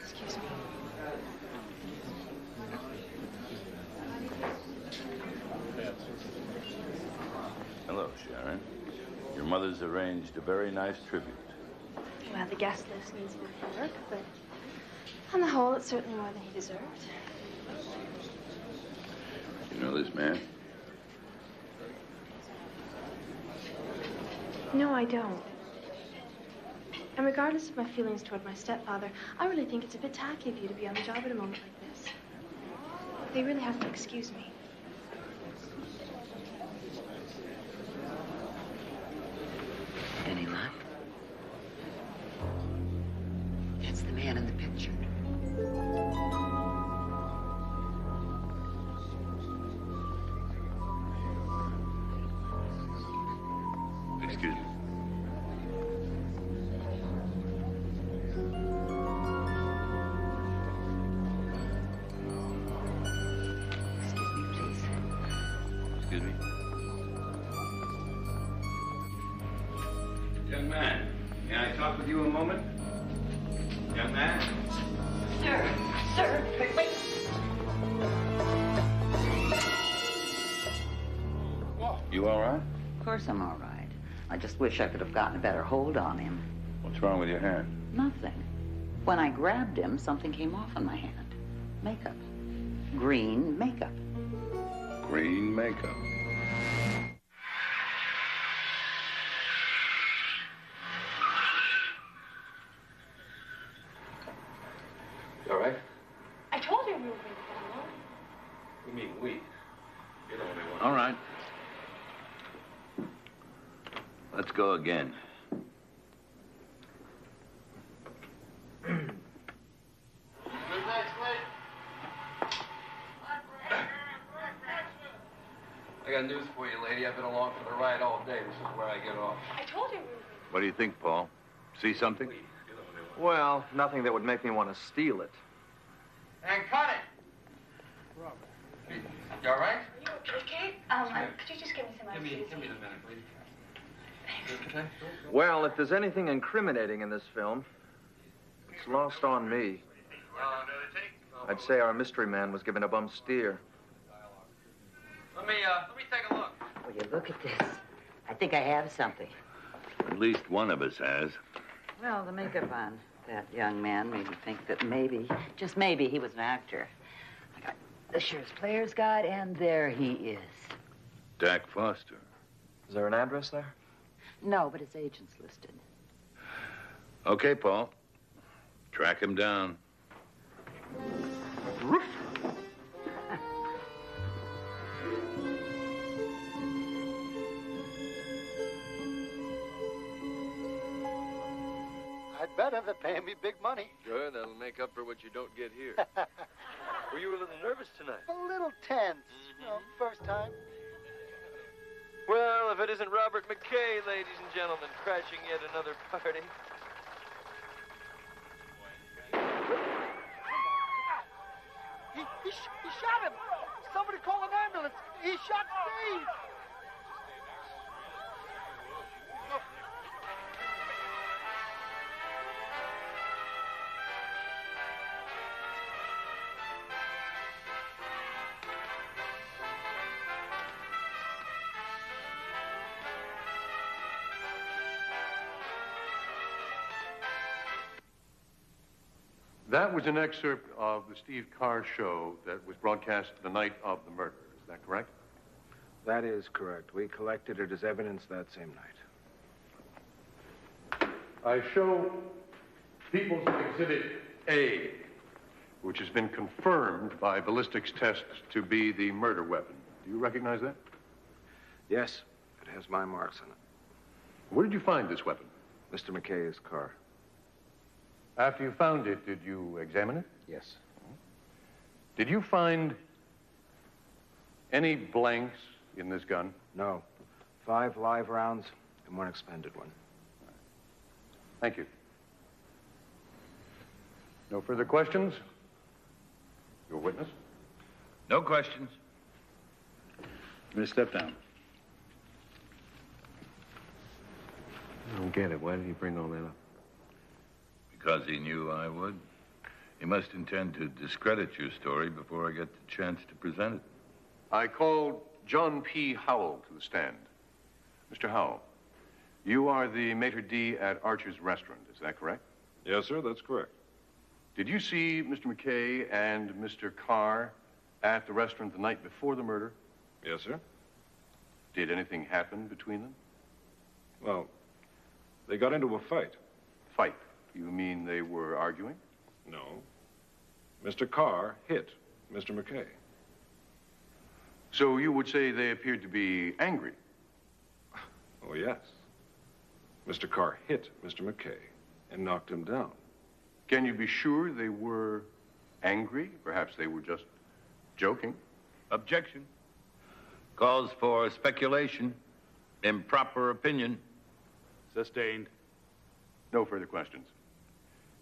Excuse me. Hello, Sharon. Your mother's arranged a very nice tribute. Well, the guest list needs a bit of work, but on the whole, it's certainly more than he deserved. You know this man? No, I don't. And regardless of my feelings toward my stepfather, I really think it's a bit tacky of you to be on the job at a moment like this. They really have to excuse me. Any luck? It's the man in the picture. Excuse me. Excuse me. Young man, may I talk with you a moment? Young man? Sir, wait. You all right? Of course I'm all right. I just wish I could have gotten a better hold on him. What's wrong with your hand? Nothing. When I grabbed him, something came off on my hand. Makeup. Green makeup. Green makeup. You all right? I told you we were going to get along. You mean we? You're the only one. All right. Let's go again. I got news for you, lady. I've been along for the ride all day. This is where I get off. I told you we were What do you think, Paul? See something? Well, nothing that would make me want to steal it. And cut it! You all right? Are you okay, Kate? Could you just give me some ice? Give me the minute, please. Okay. Well, if there's anything incriminating in this film, it's lost on me. I'd say our mystery man was given a bum steer. Let me take a look. Will you look at this? I think I have something. At least one of us has. Well, the makeup on that young man made me think that maybe, just maybe, he was an actor. I got the Shears Player's Guide, and there he is. Dak Foster. Is there an address there? No, but his agent's listed. Okay, Paul. Track him down. I'd better. They're paying me big money. Good, that'll make up for what you don't get here. Were you a little nervous tonight? A little tense. You know, first time. Well, if it isn't Robert McKay, ladies and gentlemen, crashing yet another party. He shot him. Somebody call an ambulance. He shot Steve. That was an excerpt of the Steve Carr show that was broadcast the night of the murder. Is that correct? That is correct. We collected it as evidence that same night. I show People's Exhibit A, which has been confirmed by ballistics tests to be the murder weapon. Do you recognize that? Yes, it has my marks on it. Where did you find this weapon? Mr. McKay's car. After you found it, did you examine it? Yes. Did you find any blanks in this gun? No. 5 live rounds and 1 expended one. Thank you. No further questions? Your witness? No questions. Miss, step down. I don't get it. Why did he bring all that up? Because he knew I would. He must intend to discredit your story before I get the chance to present it. I called John P. Howell to the stand. Mr. Howell, you are the maitre d' at Archer's Restaurant, is that correct? Yes, sir, that's correct. Did you see Mr. McKay and Mr. Carr at the restaurant the night before the murder? Yes, sir. Did anything happen between them? Well, they got into a fight. Fight? You mean they were arguing? No. Mr. Carr hit Mr. McKay. So you would say they appeared to be angry? Oh, yes. Mr. Carr hit Mr. McKay and knocked him down. Can you be sure they were angry? Perhaps they were just joking. Objection. Calls for speculation. Improper opinion. Sustained. No further questions.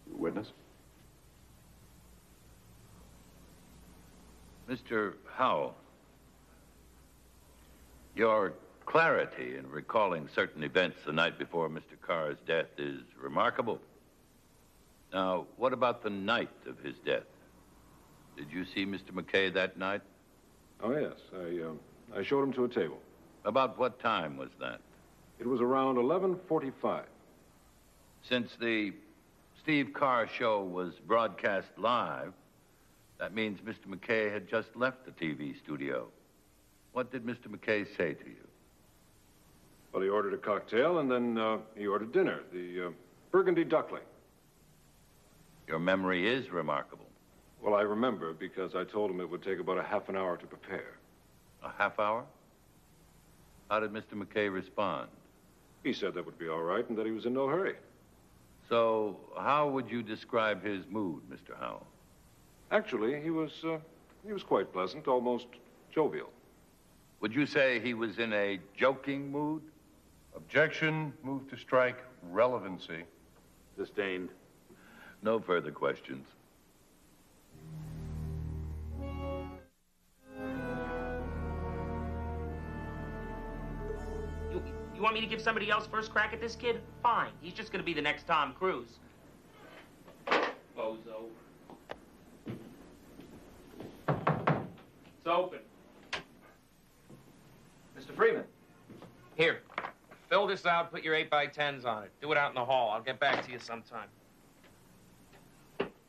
Your witness? Mr. Howell, your clarity in recalling certain events the night before Mr. Carr's death is remarkable. Now, what about the night of his death? Did you see Mr. McKay that night? Oh, yes. I showed him to a table. About what time was that? It was around 11:45. Since the Steve Carr show was broadcast live, that means Mr. McKay had just left the TV studio. What did Mr. McKay say to you? Well, he ordered a cocktail, and then he ordered dinner, the burgundy duckling. Your memory is remarkable. Well, I remember because I told him it would take about a half an hour to prepare. A half hour? How did Mr. McKay respond? He said that would be all right and that he was in no hurry. So, how would you describe his mood, Mr. Howell? Actually, he was quite pleasant, almost jovial. Would you say he was in a joking mood? Objection. Move to strike. Relevancy. Sustained. No further questions. You want me to give somebody else first crack at this kid? Fine. He's just going to be the next Tom Cruise. Bozo. It's open. Mr. Freeman. Here. Fill this out, put your 8x10s on it. Do it out in the hall. I'll get back to you sometime.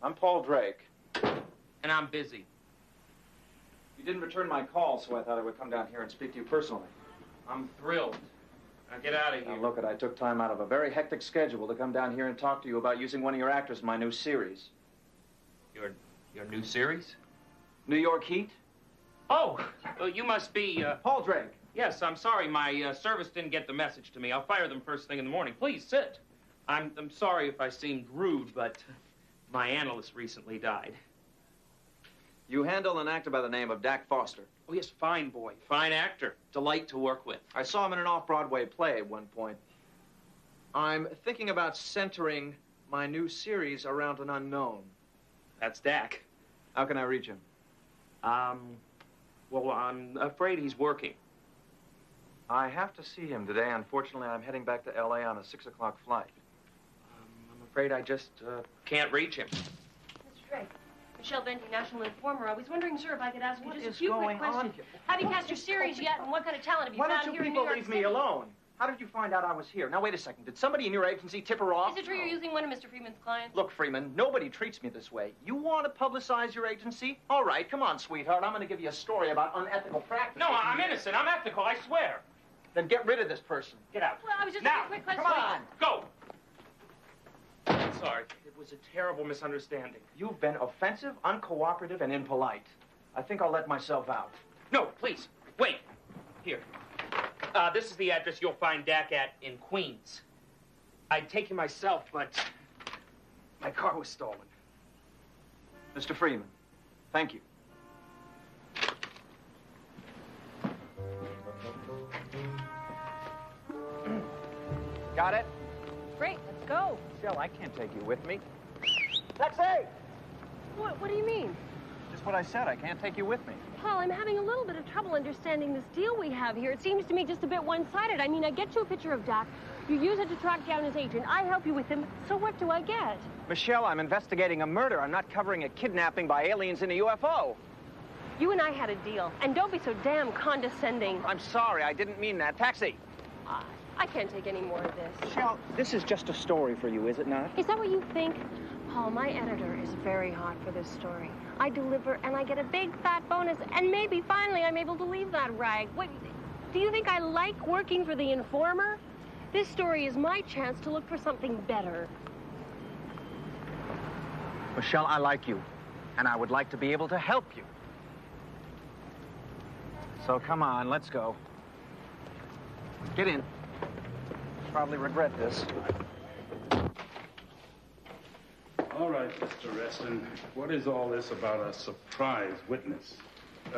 I'm Paul Drake. And I'm busy. You didn't return my call, so I thought I would come down here and speak to you personally. I'm thrilled. Now get out of here. Now look, I took time out of a very hectic schedule to come down here and talk to you about using one of your actors in my new series. Your new series? New York Heat? Oh, well, you must be, Paul Drake. Yes, I'm sorry. My service didn't get the message to me. I'll fire them first thing in the morning. Please, sit. I'm sorry if I seemed rude, but my analyst recently died. You handle an actor by the name of Dak Foster. Oh, yes, fine boy. Fine actor. Delight to work with. I saw him in an off-Broadway play at one point. I'm thinking about centering my new series around an unknown. That's Dak. How can I reach him? Well, I'm afraid he's working. I have to see him today. Unfortunately, I'm heading back to L.A. on a 6 o'clock flight. I'm afraid I just can't reach him. Mr. Drake, Michelle Benty, National Informer. I was wondering, sir, if I could ask you What just a is few going quick questions. on? Have you cast your series yet, and what kind of talent have you Why found don't you here in New people York leave City? me alone? How did you find out I was here? Now, wait a second. Did somebody in your agency tip her off? Is it true you're using one of Mr. Freeman's clients? Look, Freeman, nobody treats me this way. You want to publicize your agency? All right, come on, sweetheart. I'm going to give you a story about unethical practices. No, I'm innocent. I'm ethical, I swear. Then get rid of this person. Get out. Well, I was just Now, a quick question. Come on. Go. Sorry. It was a terrible misunderstanding. You've been offensive, uncooperative, and impolite. I think I'll let myself out. No, please. Wait. Here. This is the address you'll find Dak at in Queens. I'd take you myself, but my car was stolen. Mr. Freeman, thank you. Got it? Great, let's go. Michelle, I can't take you with me. Taxi! What do you mean? Just what I said. I can't take you with me. Paul, I'm having a little bit of trouble understanding this deal we have here. It seems to me just a bit one-sided. I mean, I get you a picture of Dak. You use it to track down his agent. I help you with him. So what do I get? Michelle, I'm investigating a murder. I'm not covering a kidnapping by aliens in a UFO. You and I had a deal. And don't be so damn condescending. I'm sorry. I didn't mean that. Taxi! I can't take any more of this. Michelle, this is just a story for you, is it not? Is that what you think? Paul, my editor is very hot for this story. I deliver, and I get a big, fat bonus, and maybe, finally, I'm able to leave that rag. What, do you think I like working for the Informer? This story is my chance to look for something better. Michelle, I like you, and I would like to be able to help you. So come on, let's go. Get in. Probably regret this. All right, Mr. Reston. What is all this about a surprise witness?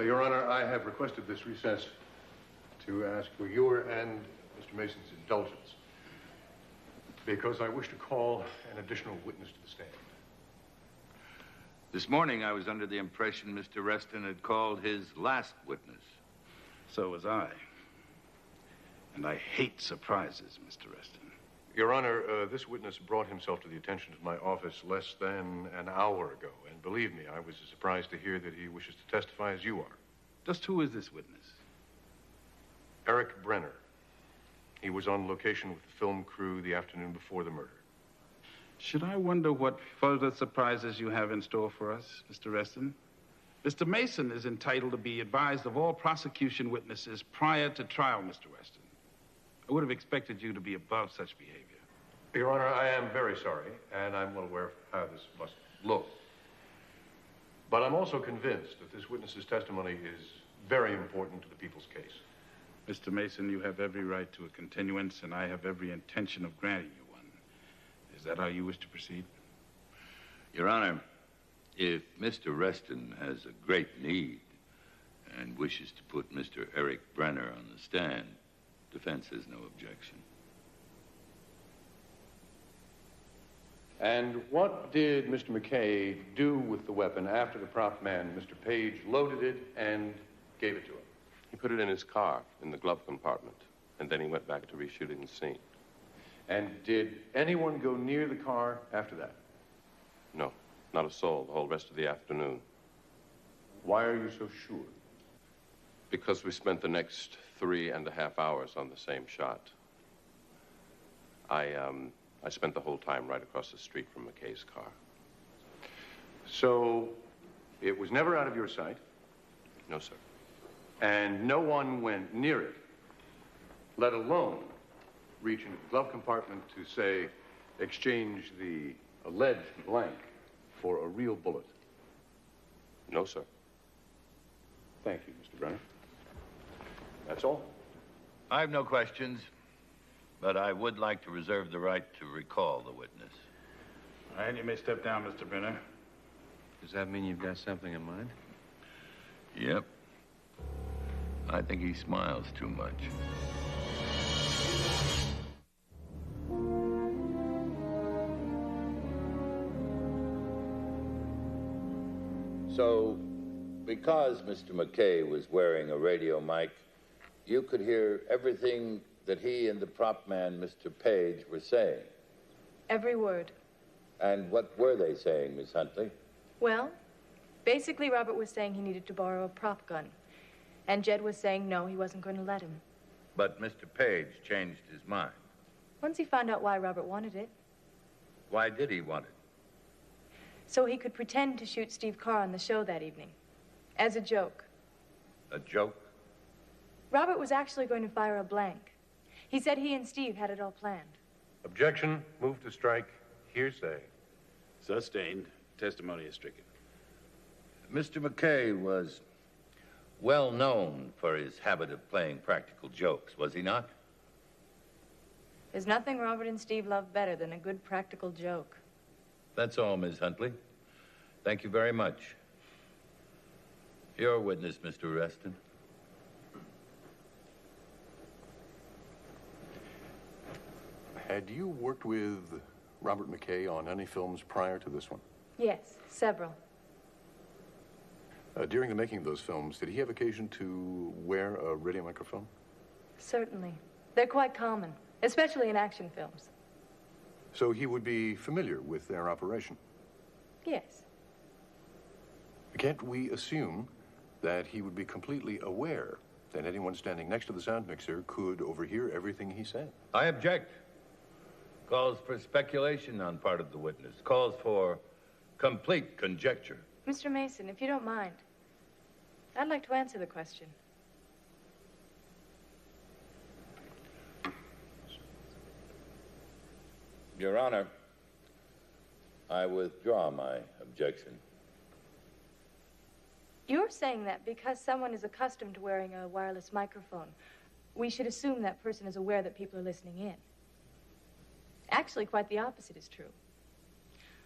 Your Honor, I have requested this recess to ask for your and Mr. Mason's indulgence because I wish to call an additional witness to the stand. This morning, I was under the impression Mr. Reston had called his last witness. So was I. And I hate surprises, Mr. Reston. Your Honor, this witness brought himself to the attention of my office less than an hour ago. And believe me, I was as surprised to hear that he wishes to testify as you are. Just who is this witness? Eric Brenner. He was on location with the film crew the afternoon before the murder. Should I wonder what further surprises you have in store for us, Mr. Reston? Mr. Mason is entitled to be advised of all prosecution witnesses prior to trial, Mr. Reston. I would have expected you to be above such behavior. Your Honor, I am very sorry, and I'm well aware of how this must look. But I'm also convinced that this witness's testimony is very important to the people's case. Mr. Mason, you have every right to a continuance, and I have every intention of granting you one. Is that how you wish to proceed? Your Honor, if Mr. Reston has a great need and wishes to put Mr. Eric Brenner on the stand, defense has no objection. And what did Mr. McKay do with the weapon after the prop man, Mr. Page, loaded it and gave it to him? He put it in his car, in the glove compartment, and then he went back to reshooting the scene. And did anyone go near the car after that? No, not a soul the whole rest of the afternoon. Why are you so sure? Because we spent the next 3.5 hours on the same shot. I spent the whole time right across the street from McKay's car. So, it was never out of your sight? No, sir. And no one went near it, let alone reach into the glove compartment to, say, exchange the alleged blank for a real bullet? No, sir. Thank you, Mr. Brenner. That's all. I have no questions, But I would like to reserve the right to recall the witness. All right, you may step down, Mr. Brenner. Does that mean you've got something in mind? Yep. I think he smiles too much. So, because Mr. McKay was wearing a radio mic, you could hear everything that he and the prop man, Mr. Page, were saying. Every word. And what were they saying, Miss Huntley? Well, basically, Robert was saying he needed to borrow a prop gun. And Jed was saying no, he wasn't going to let him. But Mr. Page changed his mind. Once he found out why Robert wanted it, Why did he want it? so he could pretend to shoot Steve Carr on the show that evening. As a joke. A joke? Robert was actually going to fire a blank. He said he and Steve had it all planned. Objection. Move to strike. Hearsay. Sustained. Testimony is stricken. Mr. McKay was well known for his habit of playing practical jokes, was he not? There's nothing Robert and Steve love better than a good practical joke. That's all, Miss Huntley. Thank you very much. Your witness, Mr. Reston. Had you worked with Robert McKay on any films prior to this one? Yes, several. During the making of those films, did he have occasion to wear a radio microphone? Certainly. They're quite common, especially in action films. So he would be familiar with their operation? Yes. Can't we assume that he would be completely aware that anyone standing next to the sound mixer could overhear everything he said? I object. Calls for speculation on part of the witness. Calls for complete conjecture. Mr. Mason, if you don't mind, I'd like to answer the question. Your Honor, I withdraw my objection. You're saying that because someone is accustomed to wearing a wireless microphone, we should assume that person is aware that people are listening in. Actually, quite the opposite is true.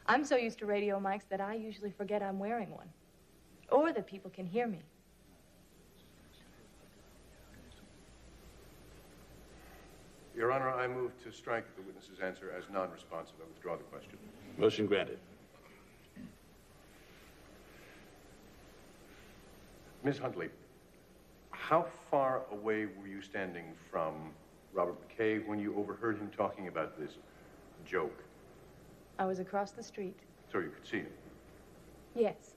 I'm so used to radio mics that I usually forget I'm wearing one, or that people can hear me. Your Honor, I move to strike the witness's answer as non-responsive. I withdraw the question. Motion granted. Ms. Huntley, how far away were you standing from Robert McKay when you overheard him talking about this joke? I was across the street. So you could see him? Yes.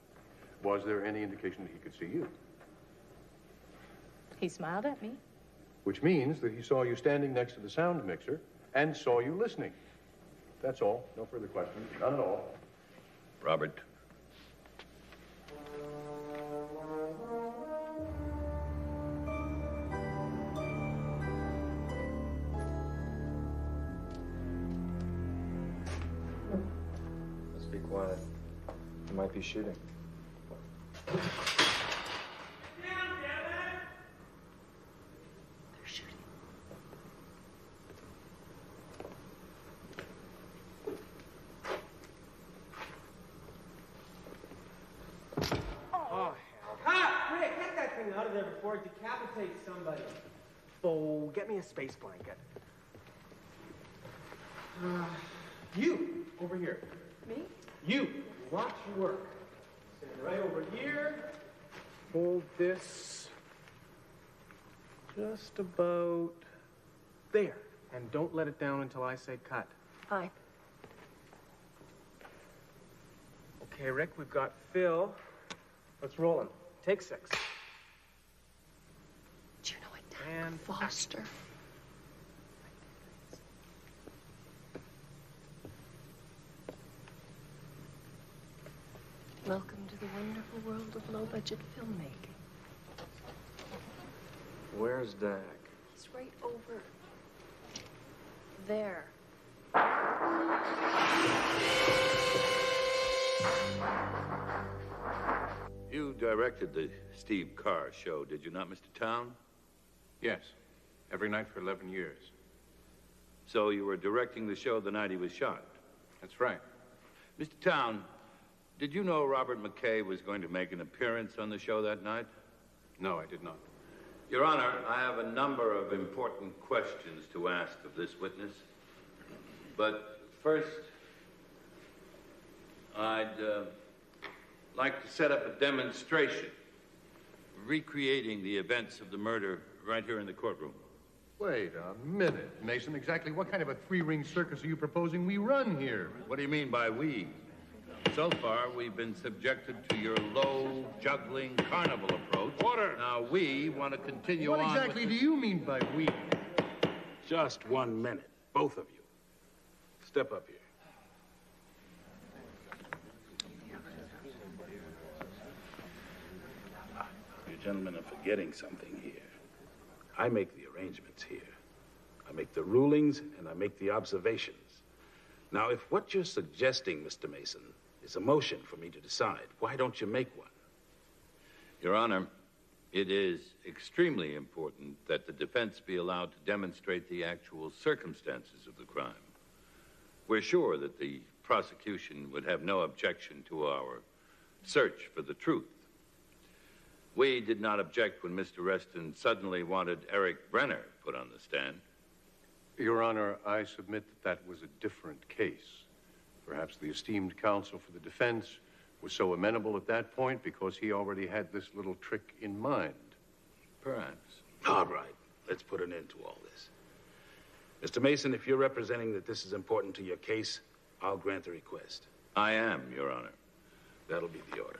Was there any indication that he could see you? He smiled at me. Which means that he saw you standing next to the sound mixer and saw you listening. That's all. No further questions. None at all. Robert. Let's be quiet. He might be shooting. Out of there before it decapitates somebody. Oh, get me a space blanket. You, over here. Me? You, watch your work. Stand right over here. Hold this just about there. And don't let it down until I say cut. Fine. Okay, Rick, we've got Phil. Let's roll him. Take 6. Do you know what And Foster? Welcome to the wonderful world of low-budget filmmaking. Where's Dak? He's right over there. You directed the Steve Carr show, did you not, Mr. Town? Yes. Every night for 11 years. So you were directing the show the night he was shot? That's right. Mr. Town, did you know Robert McKay was going to make an appearance on the show that night? No, I did not. Your Honor, I have a number of important questions to ask of this witness. But first, I'd like to set up a demonstration recreating the events of the murder right here in the courtroom. Wait a minute, Mason. Exactly what kind of a three-ring circus are you proposing we run here? What do you mean by we? So far, we've been subjected to your low, juggling carnival approach. Order! Now, we want to continue What on exactly with do you mean by we? Just 1 minute, both of you. Step up here. You gentlemen are forgetting something here. I make the arrangements here. I make the rulings and I make the observations. Now, if what you're suggesting, Mr. Mason, is a motion for me to decide, why don't you make one? Your Honor, it is extremely important that the defense be allowed to demonstrate the actual circumstances of the crime. We're sure that the prosecution would have no objection to our search for the truth. We did not object when Mr. Reston suddenly wanted Eric Brenner put on the stand. Your Honor, I submit that that was a different case. Perhaps the esteemed counsel for the defense was so amenable at that point because he already had this little trick in mind. Perhaps. All right, let's put an end to all this. Mr. Mason, if you're representing that this is important to your case, I'll grant the request. I am, Your Honor. That'll be the order.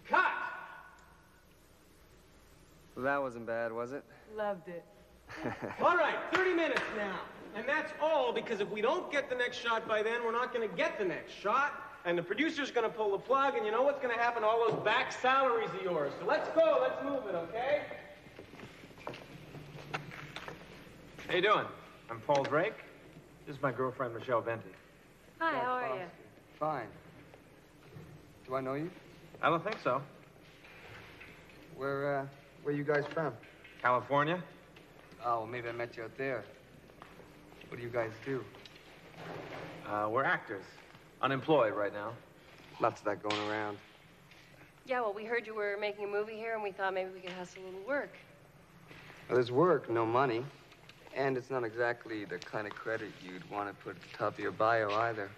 Cut! Well, that wasn't bad, was it? Loved it. All right, 30 minutes now. And that's all because if we don't get the next shot by then, we're not going to get the next shot. And the producer's going to pull the plug, and you know what's going to happen to all those back salaries of yours. So let's go. Let's move it, okay? How you doing? I'm Paul Drake. This is my girlfriend, Michelle Venti. Hi, how are you? Fine. Do I know you? I don't think so. Where you guys from? California? Oh, well, maybe I met you out there. What do you guys do? We're actors. Unemployed right now. Lots of that going around. Yeah, well, we heard you were making a movie here, and we thought maybe we could hustle a little work. Well, there's work, no money. And it's not exactly the kind of credit you'd want to put at the top of your bio either.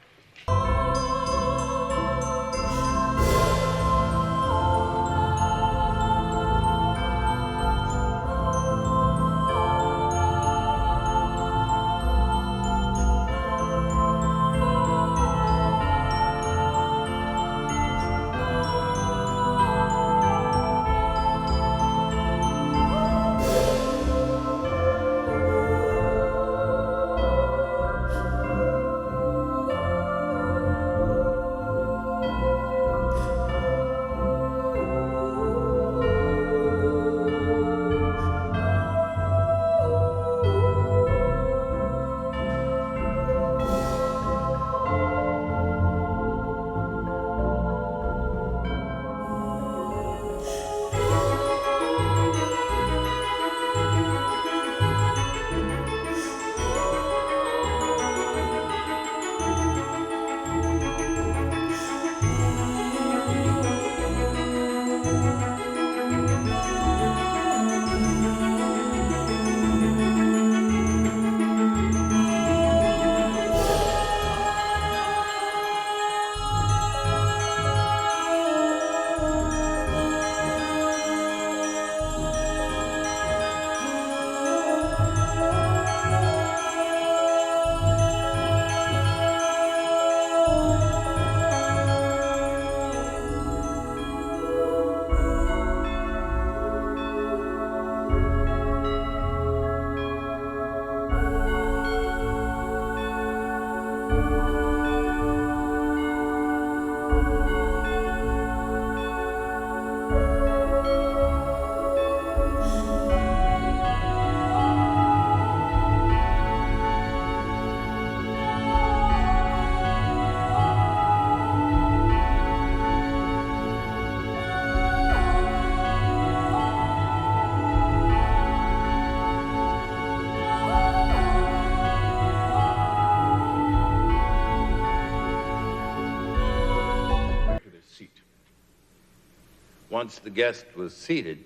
once the guest was seated,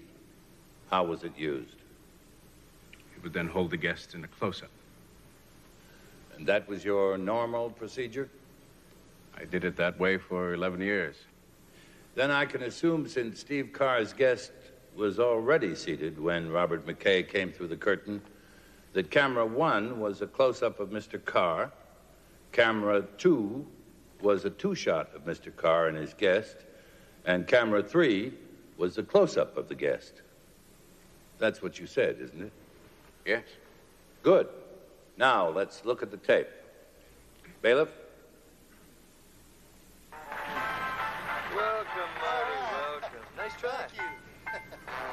how was it used? He would then hold the guest in a close-up. And that was your normal procedure? I did it that way for 11 years. Then I can assume, since Steve Carr's guest was already seated when Robert McKay came through the curtain, that camera 1 was a close-up of Mr. Carr, camera 2 was a two-shot of Mr. Carr and his guest, and camera 3 was a close-up of the guest. That's what you said, isn't it? Yes. Good. Now, let's look at the tape. Bailiff? Welcome, Marty, welcome. Nice try. Thank you.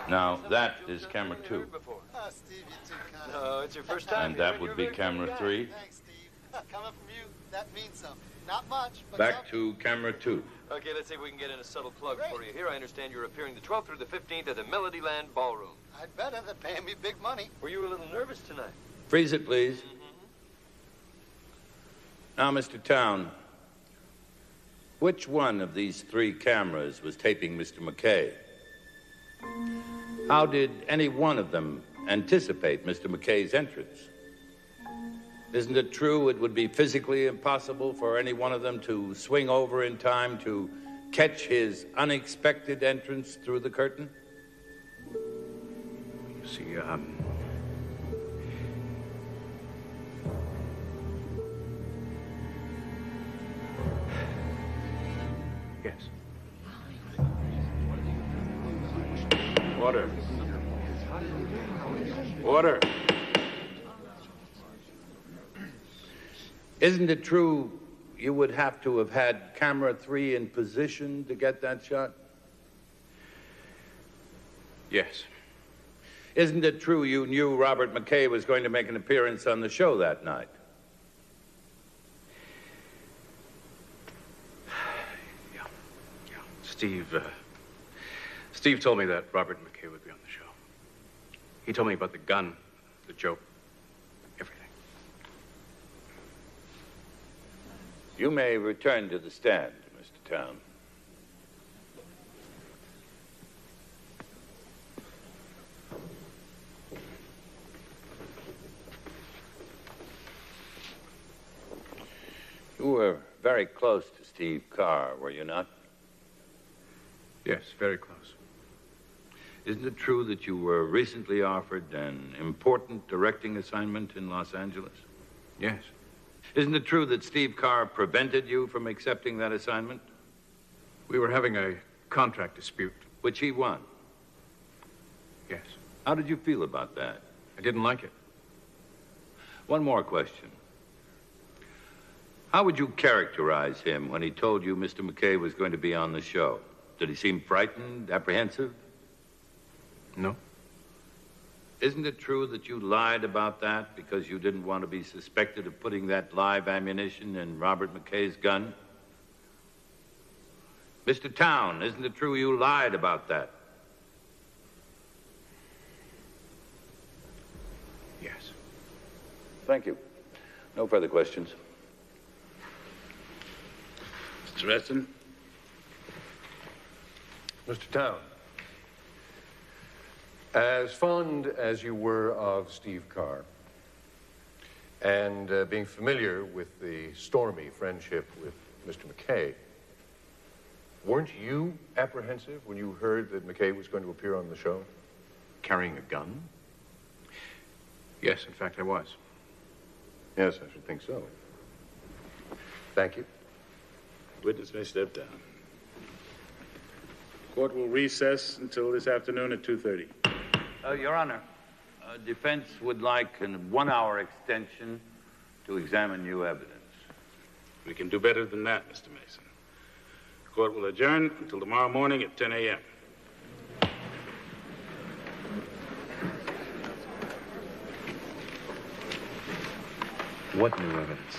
Now, that is camera 2. Oh, Steve, you're too kind. No, it's your first time. And that would be camera 3. Thanks, Steve. Coming from you, that means something. Not much, but Back to camera 2. Okay, let's see if we can get in a subtle plug for you. Here, I understand you're appearing the 12th through the 15th at the Melodyland Ballroom. I'd better. They're paying me big money. Were you a little nervous tonight? Freeze it, please. Now, Mr. Town, which one of these 3 cameras was taping Mr. McKay? How did any one of them anticipate Mr. McKay's entrance? Isn't it true it would be physically impossible for any one of them to swing over in time to catch his unexpected entrance through the curtain? You see, yes. Order. Order. Isn't it true you would have to have had camera 3 in position to get that shot? Yes. Isn't it true you knew Robert McKay was going to make an appearance on the show that night? Yeah. Steve told me that Robert McKay would be on the show. He told me about the gun, the joke, everything. You may return to the stand, Mr. Town. You were very close to Steve Carr, were you not? Yes, very close. Isn't it true that you were recently offered an important directing assignment in Los Angeles? Yes. Isn't it true that Steve Carr prevented you from accepting that assignment? We were having a contract dispute. Which he won? Yes. How did you feel about that? I didn't like it. One more question. How would you characterize him when he told you Mr. McKay was going to be on the show? Did he seem frightened, apprehensive? No. Isn't it true that you lied about that because you didn't want to be suspected of putting that live ammunition in Robert McKay's gun? Mr. Town, isn't it true you lied about that? Yes. Thank you. No further questions. Mr. Reston? Mr. Town, as fond as you were of Steve Carr, and being familiar with the stormy friendship with Mr. McKay, weren't you apprehensive when you heard that McKay was going to appear on the show, carrying a gun? Yes, in fact, I was. Yes, I should think so. Thank you. Witness may step down. Court will recess until this afternoon at 2:30. Your Honor, defense would like a 1-hour extension to examine new evidence. We can do better than that, Mr. Mason. Court will adjourn until tomorrow morning at 10 a.m. What new evidence?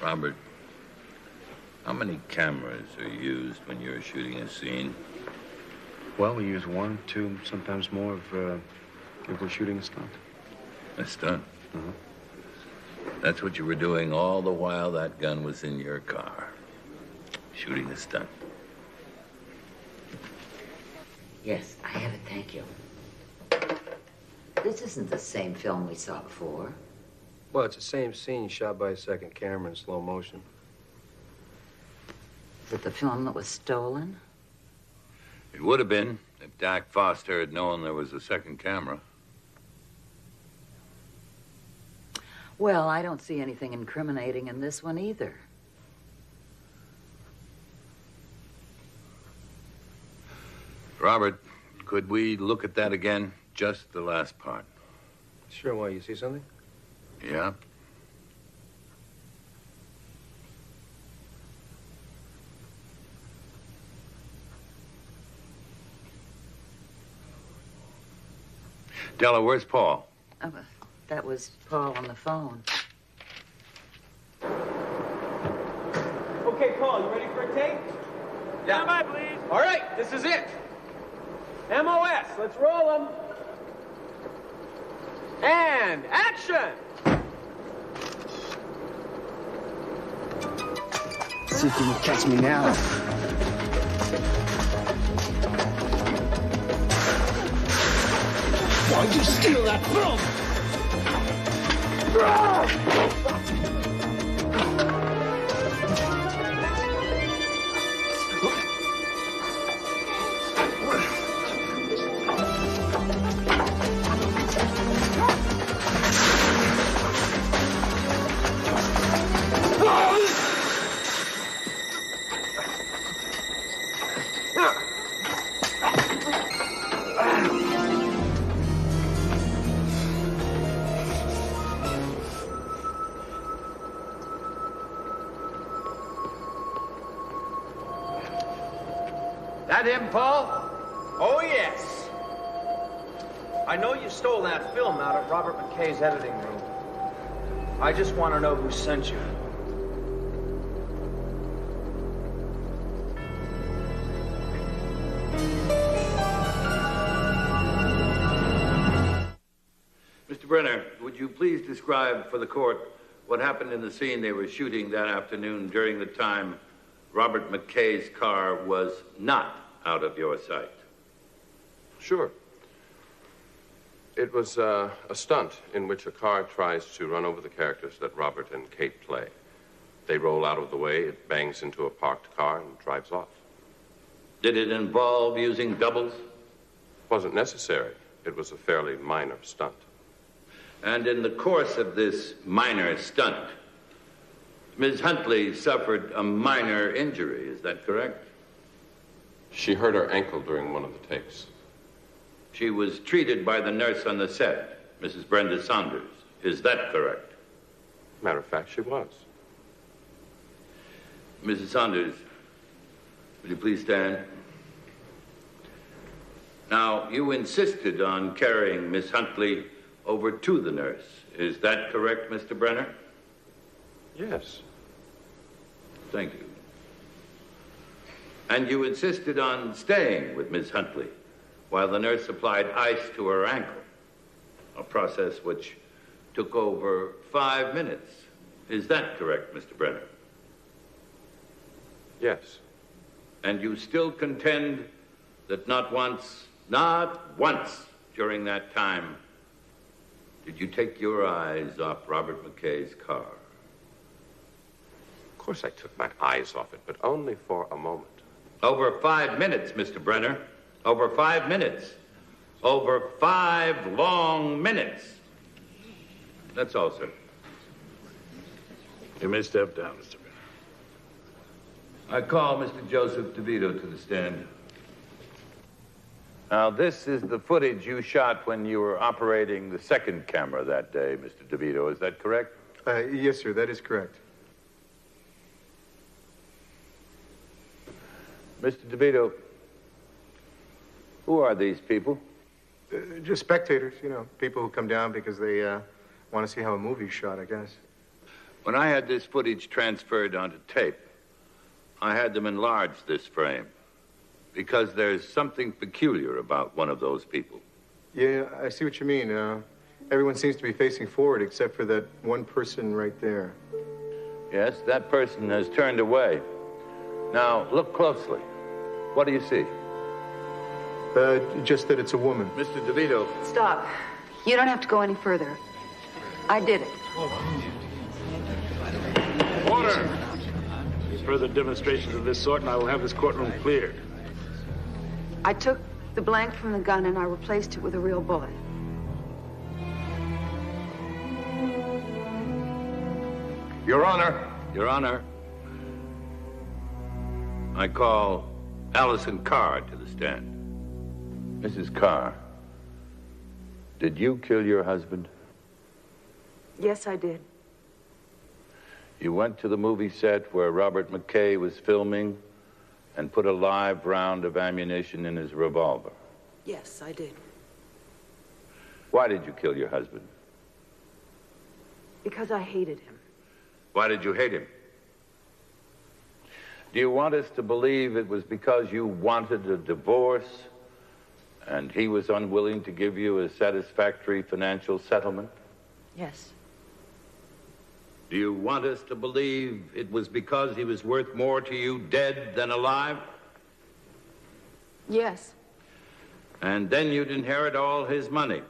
Robert, how many cameras are used when you're shooting a scene? Well, we use 1, 2, sometimes more if we're shooting a stunt. A stunt? Uh-huh. That's what you were doing all the while that gun was in your car. Shooting a stunt. Yes, I have it, thank you. This isn't the same film we saw before. Well, it's the same scene shot by a second camera in slow motion. Is it the film that was stolen? It would have been if Dak Foster had known there was a second camera. Well, I don't see anything incriminating in this one either. Robert, could we look at that again? Just the last part. Sure, why? You see something? Yeah. Della, where's Paul? Oh, that was Paul on the phone. Okay, Paul, you ready for a take? Stand by, please. All right, this is it. MOS, let's roll them. And action! See if you can catch me now. Why'd you steal that film? That him, Paul? Oh, yes. I know you stole that film out of Robert McKay's editing room. I just want to know who sent you. Mr. Brenner, would you please describe for the court what happened in the scene they were shooting that afternoon during the time Robert McKay's car was not out of your sight? Sure. It was a stunt in which a car tries to run over the characters that Robert and Kate play. They roll out of the way, it bangs into a parked car and drives off. Did it involve using doubles? Wasn't necessary. It was a fairly minor stunt. And in the course of this minor stunt, Ms. Huntley suffered a minor injury, is that correct? She hurt her ankle during one of the takes. She was treated by the nurse on the set, Mrs. Brenda Saunders. Is that correct? Matter of fact, she was. Mrs. Saunders, will you please stand? Now, you insisted on carrying Miss Huntley over to the nurse. Is that correct, Mr. Brenner? Yes. Thank you. And you insisted on staying with Miss Huntley while the nurse applied ice to her ankle, a process which took over 5 minutes. Is that correct, Mr. Brenner? Yes. And you still contend that not once during that time did you take your eyes off Robert McKay's car? Of course I took my eyes off it, but only for a moment. Over 5 minutes, Mr. Brenner. Over 5 minutes. Over 5 long minutes. That's all, sir. You may step down, Mr. Brenner. I call Mr. Joseph DeVito to the stand. Now, this is the footage you shot when you were operating the second camera that day, Mr. DeVito. Is that correct? Yes, sir. That is correct. Mr. DeVito, who are these people? Just spectators, you know, people who come down because they want to see how a movie's shot, I guess. When I had this footage transferred onto tape, I had them enlarge this frame because there's something peculiar about one of those people. Yeah, I see what you mean. Everyone seems to be facing forward except for that one person right there. Yes, that person has turned away. Now, look closely. What do you see? Just that it's a woman. Mr. DeVito. Stop. You don't have to go any further. I did it. Order! Any further demonstrations of this sort, and I will have this courtroom cleared. I took the blank from the gun and I replaced it with a real bullet. Your Honor. Your Honor. I call Allison Carr to the stand. Mrs. Carr, did you kill your husband? Yes, I did. You went to the movie set where Robert McKay was filming and put a live round of ammunition in his revolver. Yes, I did. Why did you kill your husband? Because I hated him. Why did you hate him? Do you want us to believe it was because you wanted a divorce and he was unwilling to give you a satisfactory financial settlement? Yes. Do you want us to believe it was because he was worth more to you dead than alive? Yes. And then you'd inherit all his money?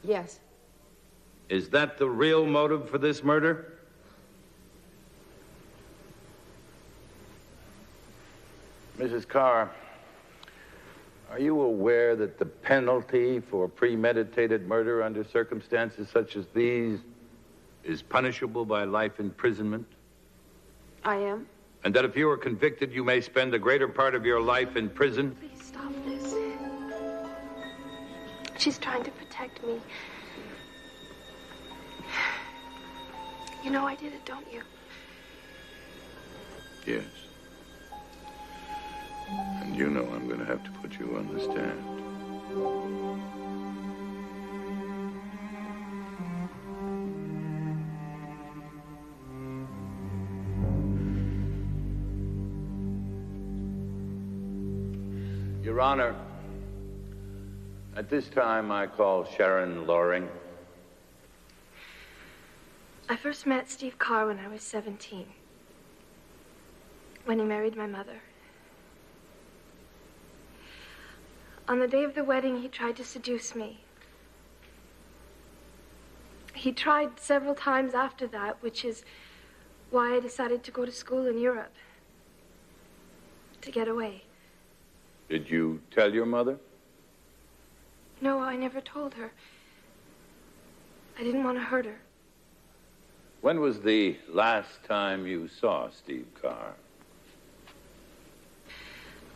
Yes. Is that the real motive for this murder? Mrs. Carr, are you aware that the penalty for premeditated murder under circumstances such as these is punishable by life imprisonment? I am. And that if you are convicted, you may spend the greater part of your life in prison? Please stop this. She's trying to protect me. You know I did it, don't you? Yes. And you know I'm going to have to put you on the stand. Your Honor, at this time I call Sharon Loring. I first met Steve Carr when I was 17, when he married my mother. On the day of the wedding, he tried to seduce me. He tried several times after that, which is why I decided to go to school in Europe, to get away. Did you tell your mother? No, I never told her. I didn't want to hurt her. When was the last time you saw Steve Carr?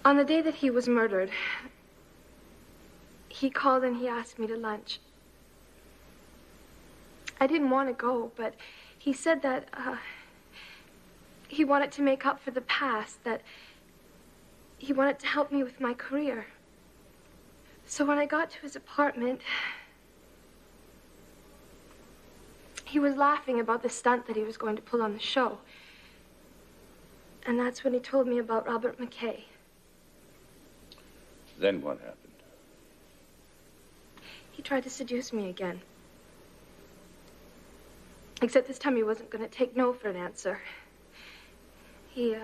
On the day that he was murdered, he called and he asked me to lunch. I didn't want to go, but he said that he wanted to make up for the past, that he wanted to help me with my career. So when I got to his apartment, he was laughing about the stunt that he was going to pull on the show. And that's when he told me about Robert McKay. Then what happened? He tried to seduce me again. Except this time he wasn't going to take no for an answer. He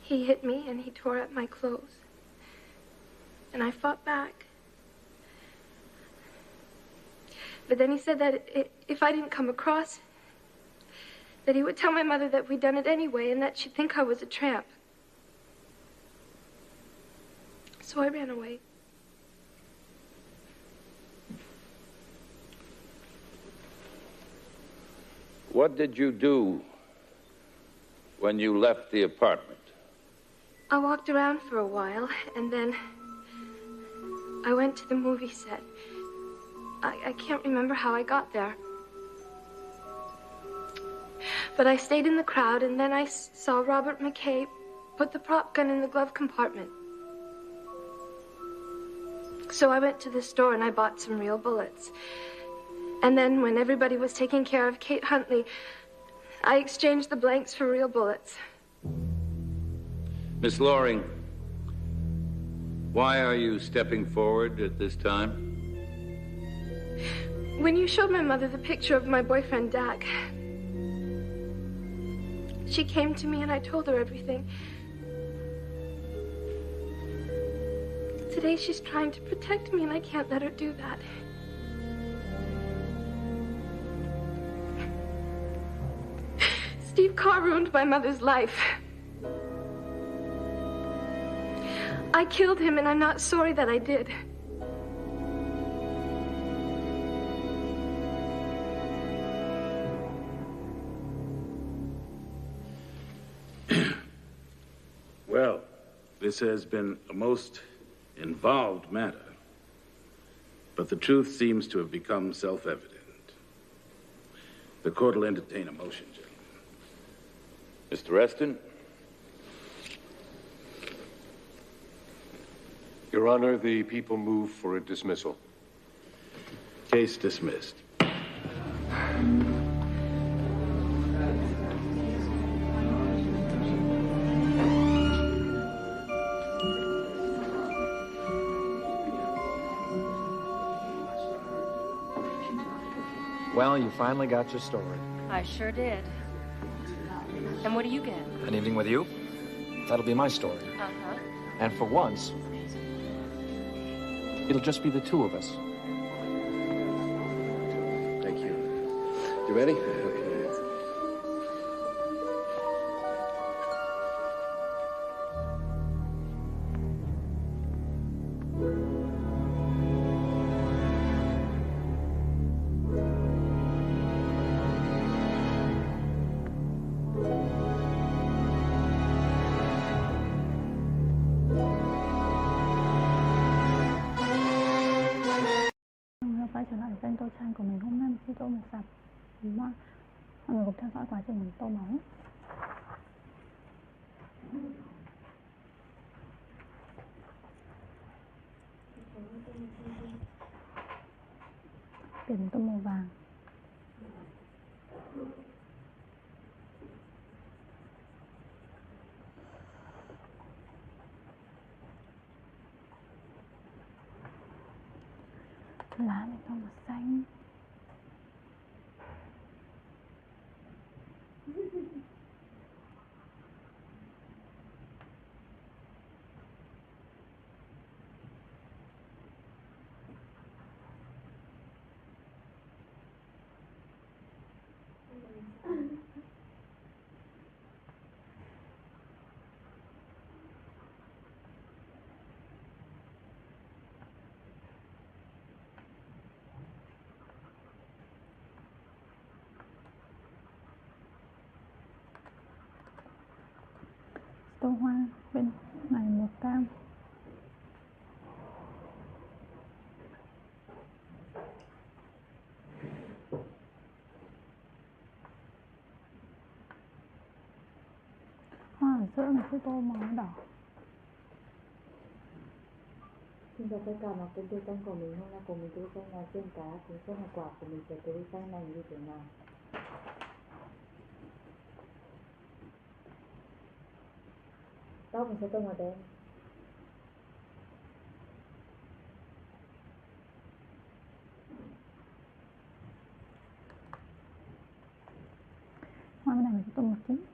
hit me and he tore up my clothes. And I fought back. But then he said that if I didn't come across, that he would tell my mother that we'd done it anyway and that she'd think I was a tramp. So I ran away. What did you do when you left the apartment? I walked around for a while, and then I went to the movie set. I can't remember how I got there. But I stayed in the crowd, and then I saw Robert McKay put the prop gun in the glove compartment. So I went to the store and I bought some real bullets. And then when everybody was taking care of Kate Huntley, I exchanged the blanks for real bullets. Miss Loring, why are you stepping forward at this time? When you showed my mother the picture of my boyfriend, Dak, she came to me and I told her everything. Today she's trying to protect me, and I can't let her do that. Steve Carr ruined my mother's life. I killed him, and I'm not sorry that I did. Well, this has been a most involved matter, but the truth seems to have become self-evident. The court will entertain a motion, gentlemen. Mr. Reston? Your Honor, the people move for a dismissal. Case dismissed. Well, you finally got your story. I sure did. And what do you get? An evening with you? That'll be my story. Uh-huh. And for once, it'll just be the two of us. Thank you. You ready? Quay trở lại kênh Tô Trang của mình. Hôm nay mình sẽ tô một sạp mọi người cùng theo dõi quá trình mình tô máu. Tiền mình tô màu vàng. Lá mình tô màu xanh. Tô hoa bên này màu cam. Hoa ở giữa mình sẽ tô màu đỏ. Xin chào tất cả mọi kênh tiêu kênh của mình. Hôm nay cùng mình tiêu kênh là trên cá thì xem hậu quả của mình sẽ tới sang này như thế nào. Tóc mình sẽ tô màu đen. Hoa bên này mình sẽ tô màu tím.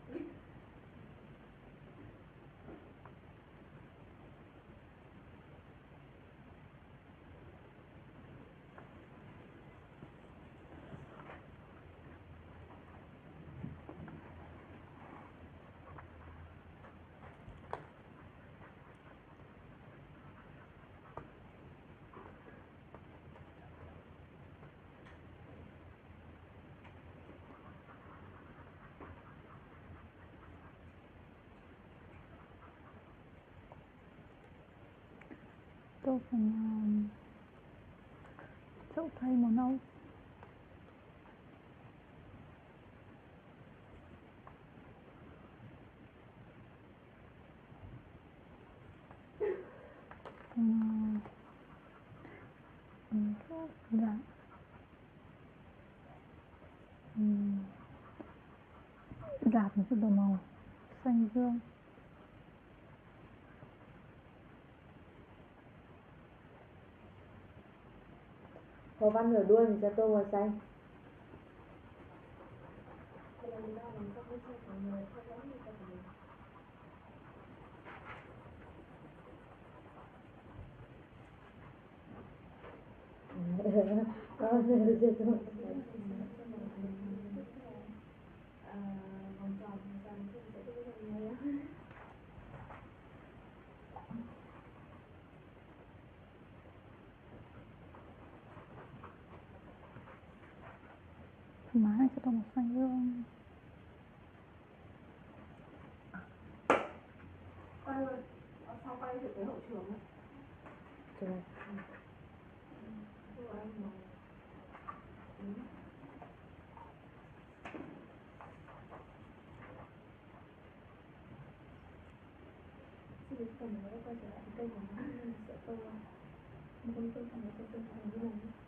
Tô phần chậu thay màu nâu. Dạ. Dạt một cái đồ màu xanh dương. Hoa văn ở đuôi mình sẽ tô màu xanh. Má này sẽ tô màu xanh dương. Quay ơi, sau quay thử cái hậu trường ấy. Được. Thì phần nó quay trở lại cái cây của nó sẽ tô một con tô thành một con tô thành như này.